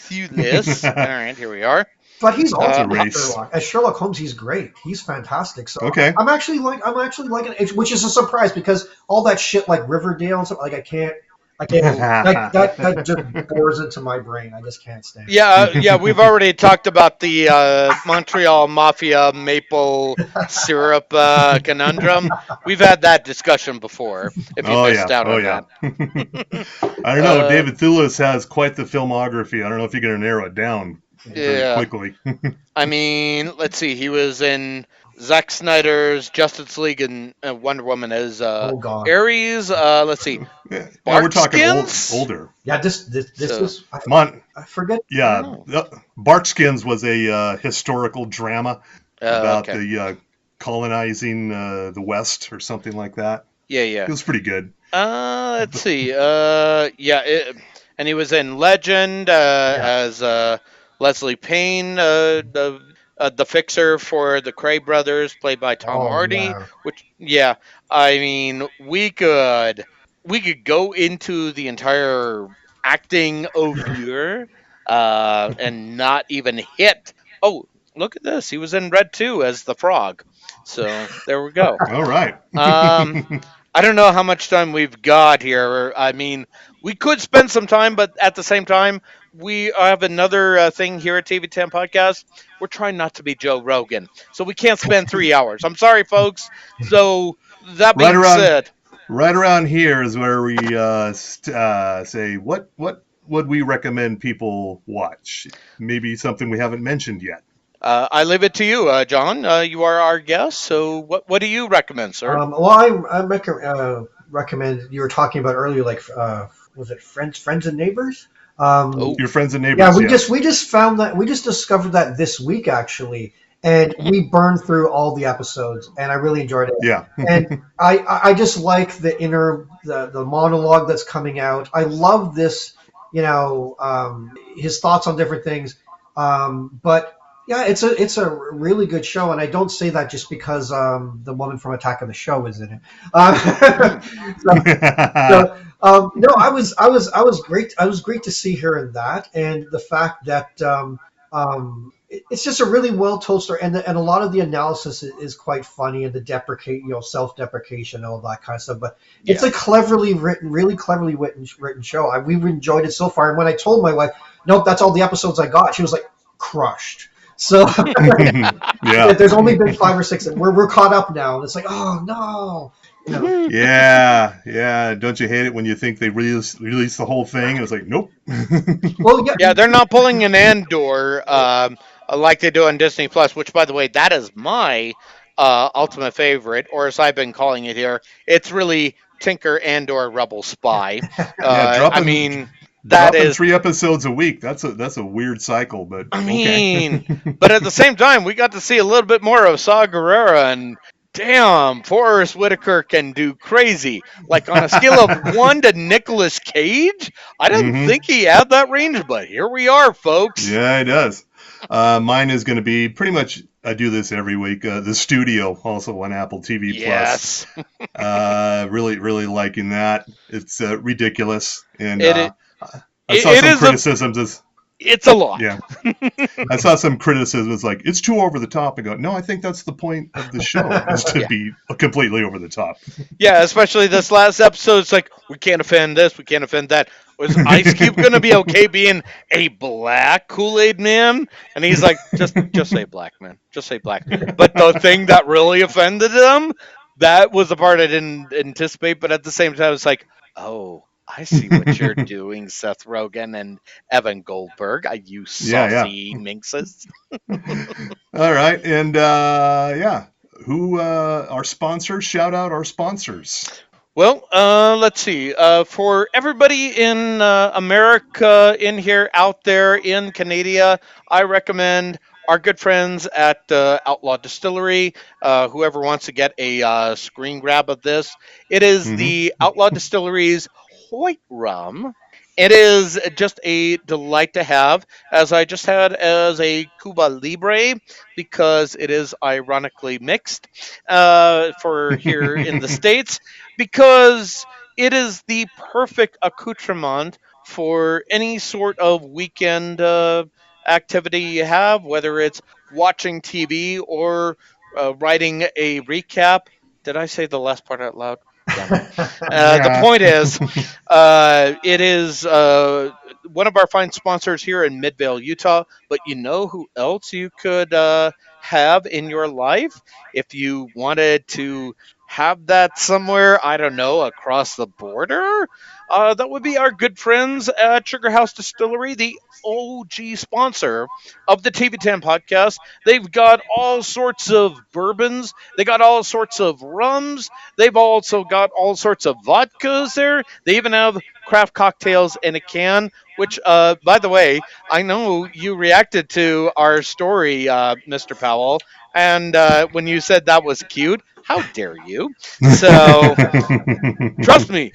Thewlis. All right, here we are. But he's also Sherlock. As Sherlock Holmes, he's great. He's fantastic. So I'm actually liking it, which is a surprise because all that shit like Riverdale and stuff, I can't that just bores into my brain. I just can't stand it. Yeah, we've already talked about the Montreal Mafia maple syrup conundrum. We've had that discussion before. If you missed out on that. I don't know. David Thewlis has quite the filmography. I don't know if you're going to narrow it down quickly. I mean, let's see. He was in Zack Snyder's Justice League and Wonder Woman as Oh God. Ares. Let's see, Yeah, we're Bart talking Skins. older. Yeah, this So- was I forget. Yeah, Bart Skins was a historical drama about Okay. the colonizing the West or something like that. Yeah. It was pretty good. Let's see. And he was in Legend as Leslie Payne, the fixer for the Cray brothers, played by Tom Oh, Hardy. yeah. Which, yeah, I mean, we could go into the entire acting oeuvre and not even hit. Oh, look at this! He was in Red 2 as the Frog. So there we go. All right. I don't know how much time we've got here. I mean, we could spend some time, but at the same time, we have another thing here at TV10 Podcast. We're trying not to be Joe Rogan, so we can't spend 3 hours. I'm sorry, folks. So that being said, right around here is where we say what would we recommend people watch? Maybe something we haven't mentioned yet. I leave it to you, John. You are our guest, so what do you recommend, sir? Well, I recommend. You were talking about earlier, like was it friends and neighbors? Your friends and neighbors. Yeah, we just found that we just discovered that this week actually, and we burned through all the episodes, and I really enjoyed it. Yeah, and I just like the monologue that's coming out. I love this, his thoughts on different things, but. Yeah, it's a really good show, and I don't say that just because the woman from Attack of the Show is in it. No, I was great. I was great to see her in that, and the fact that it's just a really well told story, and a lot of the analysis is quite funny, and the self-deprecation, and all that kind of stuff. But it's a cleverly written, really cleverly written show. We've enjoyed it so far, and when I told my wife, "Nope, that's all the episodes I got," she was like, crushed. So there's only been 5 or 6. We're caught up now, and it's like, oh no. Yeah. Don't you hate it when you think they release the whole thing? It was like, nope. Well, yeah, they're not pulling an Andor like they do on Disney Plus. Which, by the way, that is my ultimate favorite, or as I've been calling it here, it's really Tinker Andor Rebel Spy. Dropping 3 episodes a week. That's a weird cycle, but but at the same time, we got to see a little bit more of Saw Gerrera, and damn, Forrest Whitaker can do crazy. Like on a scale of 1 to Nicolas Cage, I didn't think he had that range, but here we are, folks. Yeah, he does. Mine is going to be pretty much. I do this every week. The Studio, also on Apple TV Plus. Really liking that. It's ridiculous, and I saw some criticisms. It's a lot. Yeah. I saw some criticisms like, it's too over the top. I go, no, I think that's the point of the show, is to be completely over the top. Yeah, especially this last episode. It's like, we can't offend this, we can't offend that. Was Ice Cube going to be okay being a black Kool-Aid man? And he's like, just say black, man. Just say black. But the thing that really offended him, that was the part I didn't anticipate. But at the same time, it's like, oh, I see what you're doing, Seth Rogen and Evan Goldberg. You saucy minxes. All right. And who our sponsors? Shout out our sponsors. Well, let's see. For everybody in America, in here, out there, in Canada, I recommend our good friends at Outlaw Distillery. Whoever wants to get a screen grab of this, it is the Outlaw Distillery's White Rum. It is just a delight to have, as I just had as a Cuba Libre, because it is ironically mixed for here in the States, because it is the perfect accoutrement for any sort of weekend activity you have, whether it's watching TV or writing a recap. Did I say the last part out loud? The point is, it is one of our fine sponsors here in Midvale, Utah. But you know who else you could have in your life if you wanted to have that somewhere, I don't know, across the border, that would be our good friends at Sugar House Distillery, the OG sponsor of the TV10 podcast. They've got all sorts of bourbons, they got all sorts of rums, they've also got all sorts of vodkas there. They even have craft cocktails in a can, which, by the way, I know you reacted to our story, Mr. Powell, and when you said that was cute, how dare you? So trust me,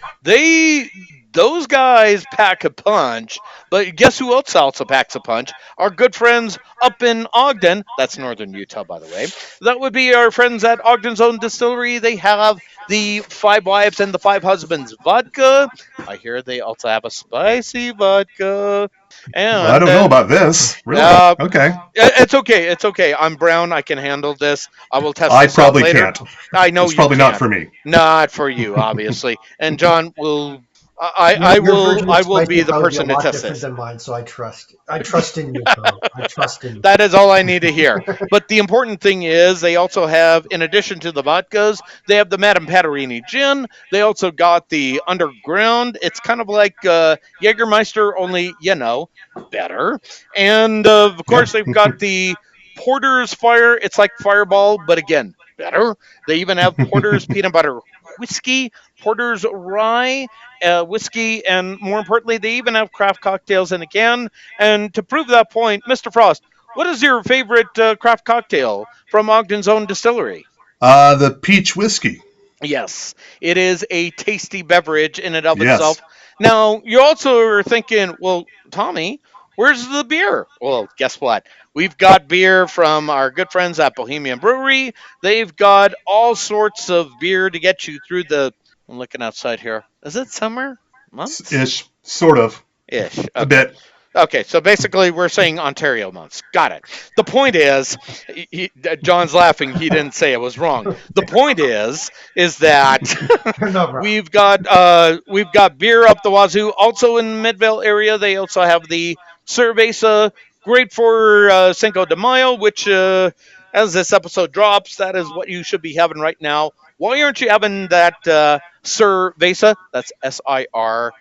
those guys pack a punch. But guess who else also packs a punch? Our good friends up in Ogden. That's northern Utah, by the way. That would be our friends at Ogden's Own Distillery. They have the Five Wives and the Five Husbands vodka. I hear they also have a spicy vodka. And I don't know about this. Really? Okay. It's okay. It's okay. I'm brown. I can handle this. I will test I this out probably later. can't. I know It's you probably can't. not for me. Not for you, obviously. And John will. Your version of I will spicy be the would person a to lot test different this. than mine, so I trust in you, Carl. I trust in you. That is all I need to hear. But the important thing is they also have, in addition to the vodkas, they have the Madame Patarini gin. They also got the Underground. It's kind of like Jägermeister, only, better. And, of course, they've got the Porter's Fire. It's like Fireball, but again, better. They even have Porter's Peanut Butter Whiskey, Porter's Rye whiskey, and more importantly, they even have craft cocktails in a can. And to prove that point, Mr. Frost, what is your favorite craft cocktail from Ogden's Own Distillery? The peach whiskey. Yes, it is a tasty beverage in and of Yes. itself. Now, you also are thinking, well, Tommy, where's the beer? Well, guess what? We've got beer from our good friends at Bohemian Brewery. They've got all sorts of beer to get you through the. I'm looking outside here. Is it summer months? Ish. Sort of. Ish. Okay. A bit. Okay, so basically we're saying Ontario months. Got it. The point is, John's laughing. He didn't say it was wrong. The point is that we've got beer up the wazoo. Also in the Midvale area, they also have the Cerveza, great for Cinco de Mayo, which as this episode drops, that is what you should be having right now. Why aren't you having that Cerveza? That's SIR.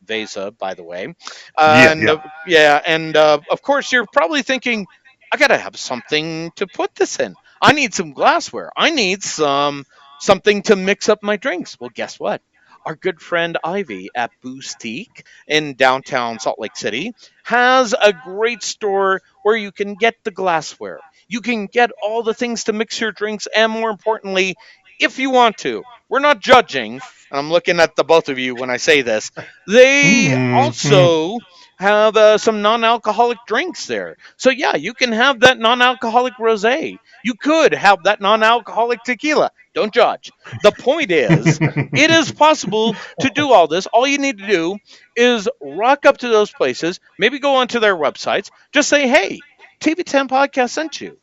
Vesa, by the way. And of course, you're probably thinking, I gotta have something to put this in. I need some glassware. I need something to mix up my drinks. Well, guess what? Our good friend Ivy at Boostique in downtown Salt Lake City has a great store where you can get the glassware. You can get all the things to mix your drinks, and more importantly, if you want to. We're not judging. I'm looking at the both of you when I say this. They also have some non-alcoholic drinks there. So yeah, you can have that non-alcoholic rosé. You could have that non-alcoholic tequila. Don't judge. The point is, it is possible to do all this. All you need to do is rock up to those places, maybe go onto their websites, just say, hey, TV10 Podcast sent you.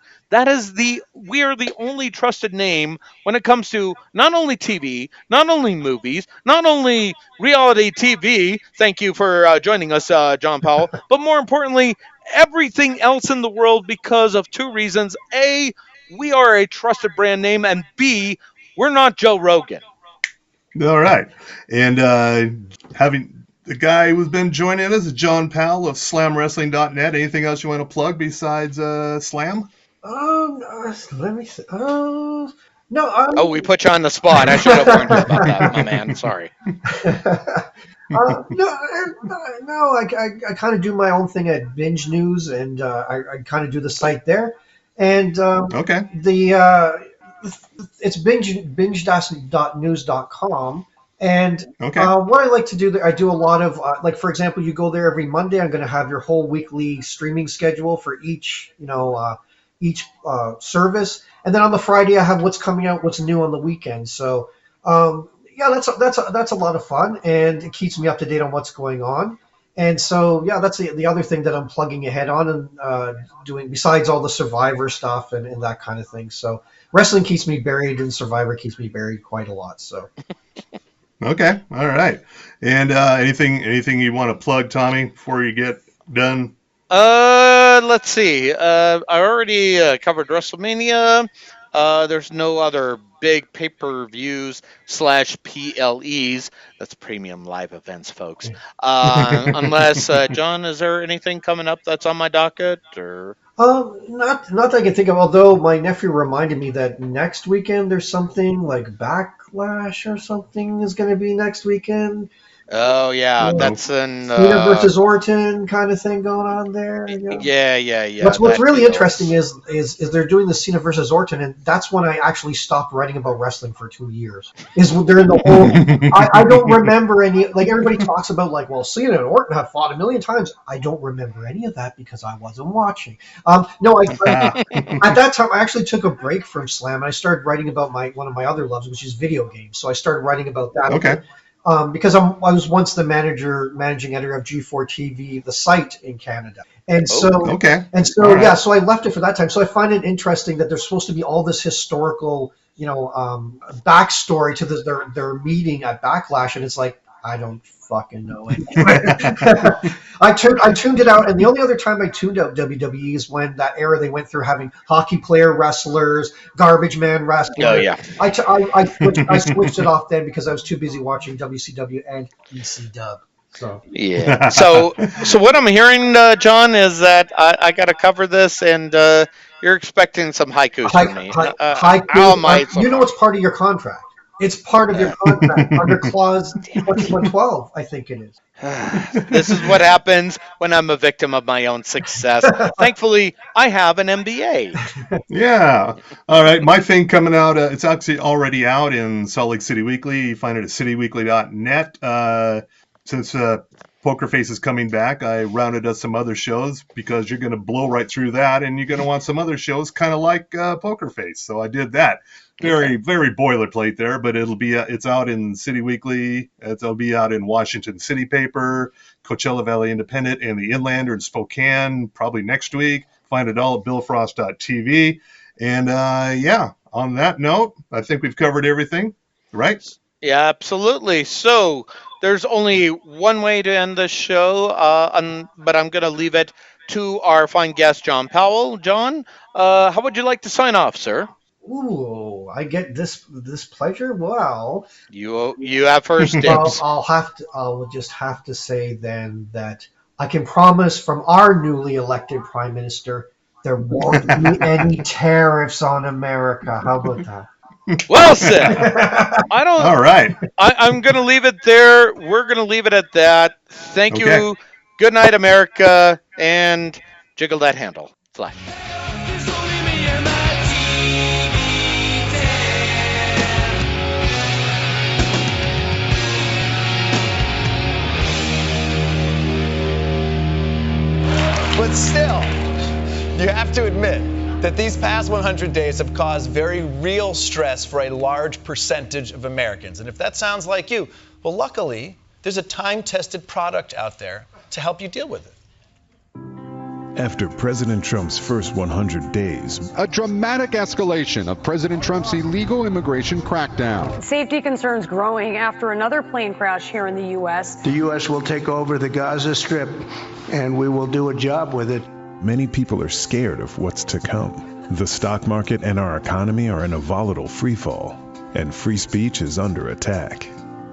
We are the only trusted name when it comes to not only TV, not only movies, not only reality TV. Thank you for joining us, John Powell. But more importantly, everything else in the world because of two reasons. A, we are a trusted brand name, and B, we're not Joe Rogan. All right. And having the guy who's been joining us is John Powell of SlamWrestling.net. Anything else you want to plug besides Slam? Let me see. No. We put you on the spot. I should have warned you about that, my man. Sorry. No. I kind of do my own thing at Binge News, and I kind of do the site there. And okay, it's binge.news.com. And what I like to do, I do a lot of, like, for example, you go there every Monday. I'm going to have your whole weekly streaming schedule for each service. And then on the Friday, I have what's coming out, what's new on the weekend. So, that's a lot of fun, and it keeps me up to date on what's going on. And so, that's the other thing that I'm plugging ahead on and doing, besides all the Survivor stuff and that kind of thing. So wrestling keeps me buried, and Survivor keeps me buried quite a lot. So. Okay. All right. And anything you want to plug, Tommy, before you get done? Let's see. I already covered WrestleMania. There's no other big pay-per-views / PLEs. That's premium live events, folks. Unless, John, is there anything coming up that's on my docket? Or Not that I can think of. Although my nephew reminded me that next weekend there's something like Backlash or something is going to be next weekend. Oh yeah, that's in Cena versus Orton kind of thing going on there. Yeah. What's really interesting is they're doing the Cena versus Orton, and that's when I actually stopped writing about wrestling for 2 years. Is when they're in the whole. I don't remember any. Like everybody talks about, like, well, Cena and Orton have fought a million times. I don't remember any of that because I wasn't watching. No, at that time I actually took a break from Slam and I started writing about one of my other loves, which is video games. So I started writing about that. Okay. Because I was once the managing editor of G4 TV, the site in Canada, and so so I left it for that time. So I find it interesting that there's supposed to be all this historical, backstory to their meeting at Backlash, and it's like, I don't fucking know it. I tuned it out, and the only other time I tuned out WWE is when that era they went through having hockey player wrestlers, garbage man wrestlers. Oh yeah. I switched it off then because I was too busy watching WCW and ECW. So yeah. So what I'm hearing, John, is that I got to cover this, and you're expecting some haikus from me. Haiku, it's part of your contract. It's part of your contract under clause 2112, I think it is. This is what happens when I'm a victim of my own success. Thankfully, I have an MBA. Yeah. All right. My thing coming out, it's actually already out in Salt Lake City Weekly. You find it at cityweekly.net. Since Poker Face is coming back, I rounded up some other shows because you're going to blow right through that, and you're going to want some other shows kind of like Poker Face. So I did that. Very boilerplate there, but it's out in City Weekly. It'll be out in Washington City Paper, Coachella Valley Independent, and the Inlander in Spokane probably next week. Find it all at billfrost.tv. And on that note, I think we've covered everything, right? Yeah, absolutely. So there's only one way to end this show, but I'm going to leave it to our fine guest, John Powell. John, how would you like to sign off, sir? Ooh, I get this pleasure. Well, you have first dibs. I'll just have to say then that I can promise from our newly elected prime minister there won't be any tariffs on America. How about that? Well said. All right. I'm going to leave it there. We're going to leave it at that. Thank you. Good night, America, and jiggle that handle. Fly. But still, you have to admit that these past 100 days have caused very real stress for a large percentage of Americans. And if that sounds like you, well, luckily, there's a time-tested product out there to help you deal with it. After President Trump's first 100 days, a dramatic escalation of President Trump's illegal immigration crackdown. Safety concerns growing after another plane crash here in the U.S. The U.S. will take over the Gaza Strip, and we will do a job with it. Many people are scared of what's to come. The stock market and our economy are in a volatile freefall, and free speech is under attack.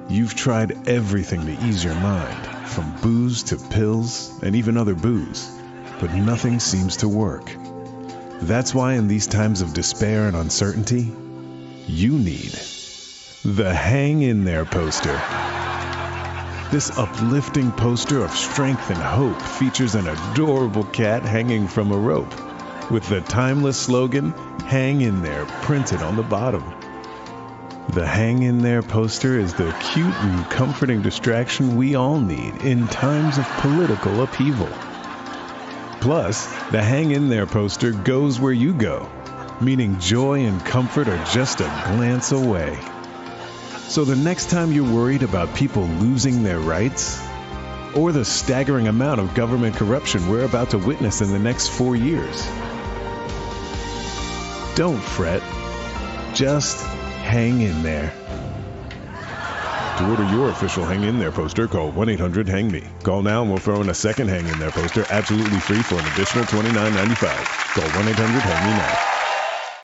You've tried everything to ease your mind, from booze to pills and even other booze, but nothing seems to work. That's why in these times of despair and uncertainty, you need the Hang In There poster. This uplifting poster of strength and hope features an adorable cat hanging from a rope, with the timeless slogan, Hang In There, printed on the bottom. The Hang In There poster is the cute and comforting distraction we all need in times of political upheaval. Plus, the Hang In There poster goes where you go, meaning joy and comfort are just a glance away. So the next time you're worried about people losing their rights, or the staggering amount of government corruption we're about to witness in the next 4 years, don't fret. Just hang in there. To order your official Hang In There poster, call 1-800-HANG-ME. Call now and we'll throw in a second Hang In There poster absolutely free for an additional $29.95. Call 1-800-HANG-ME now.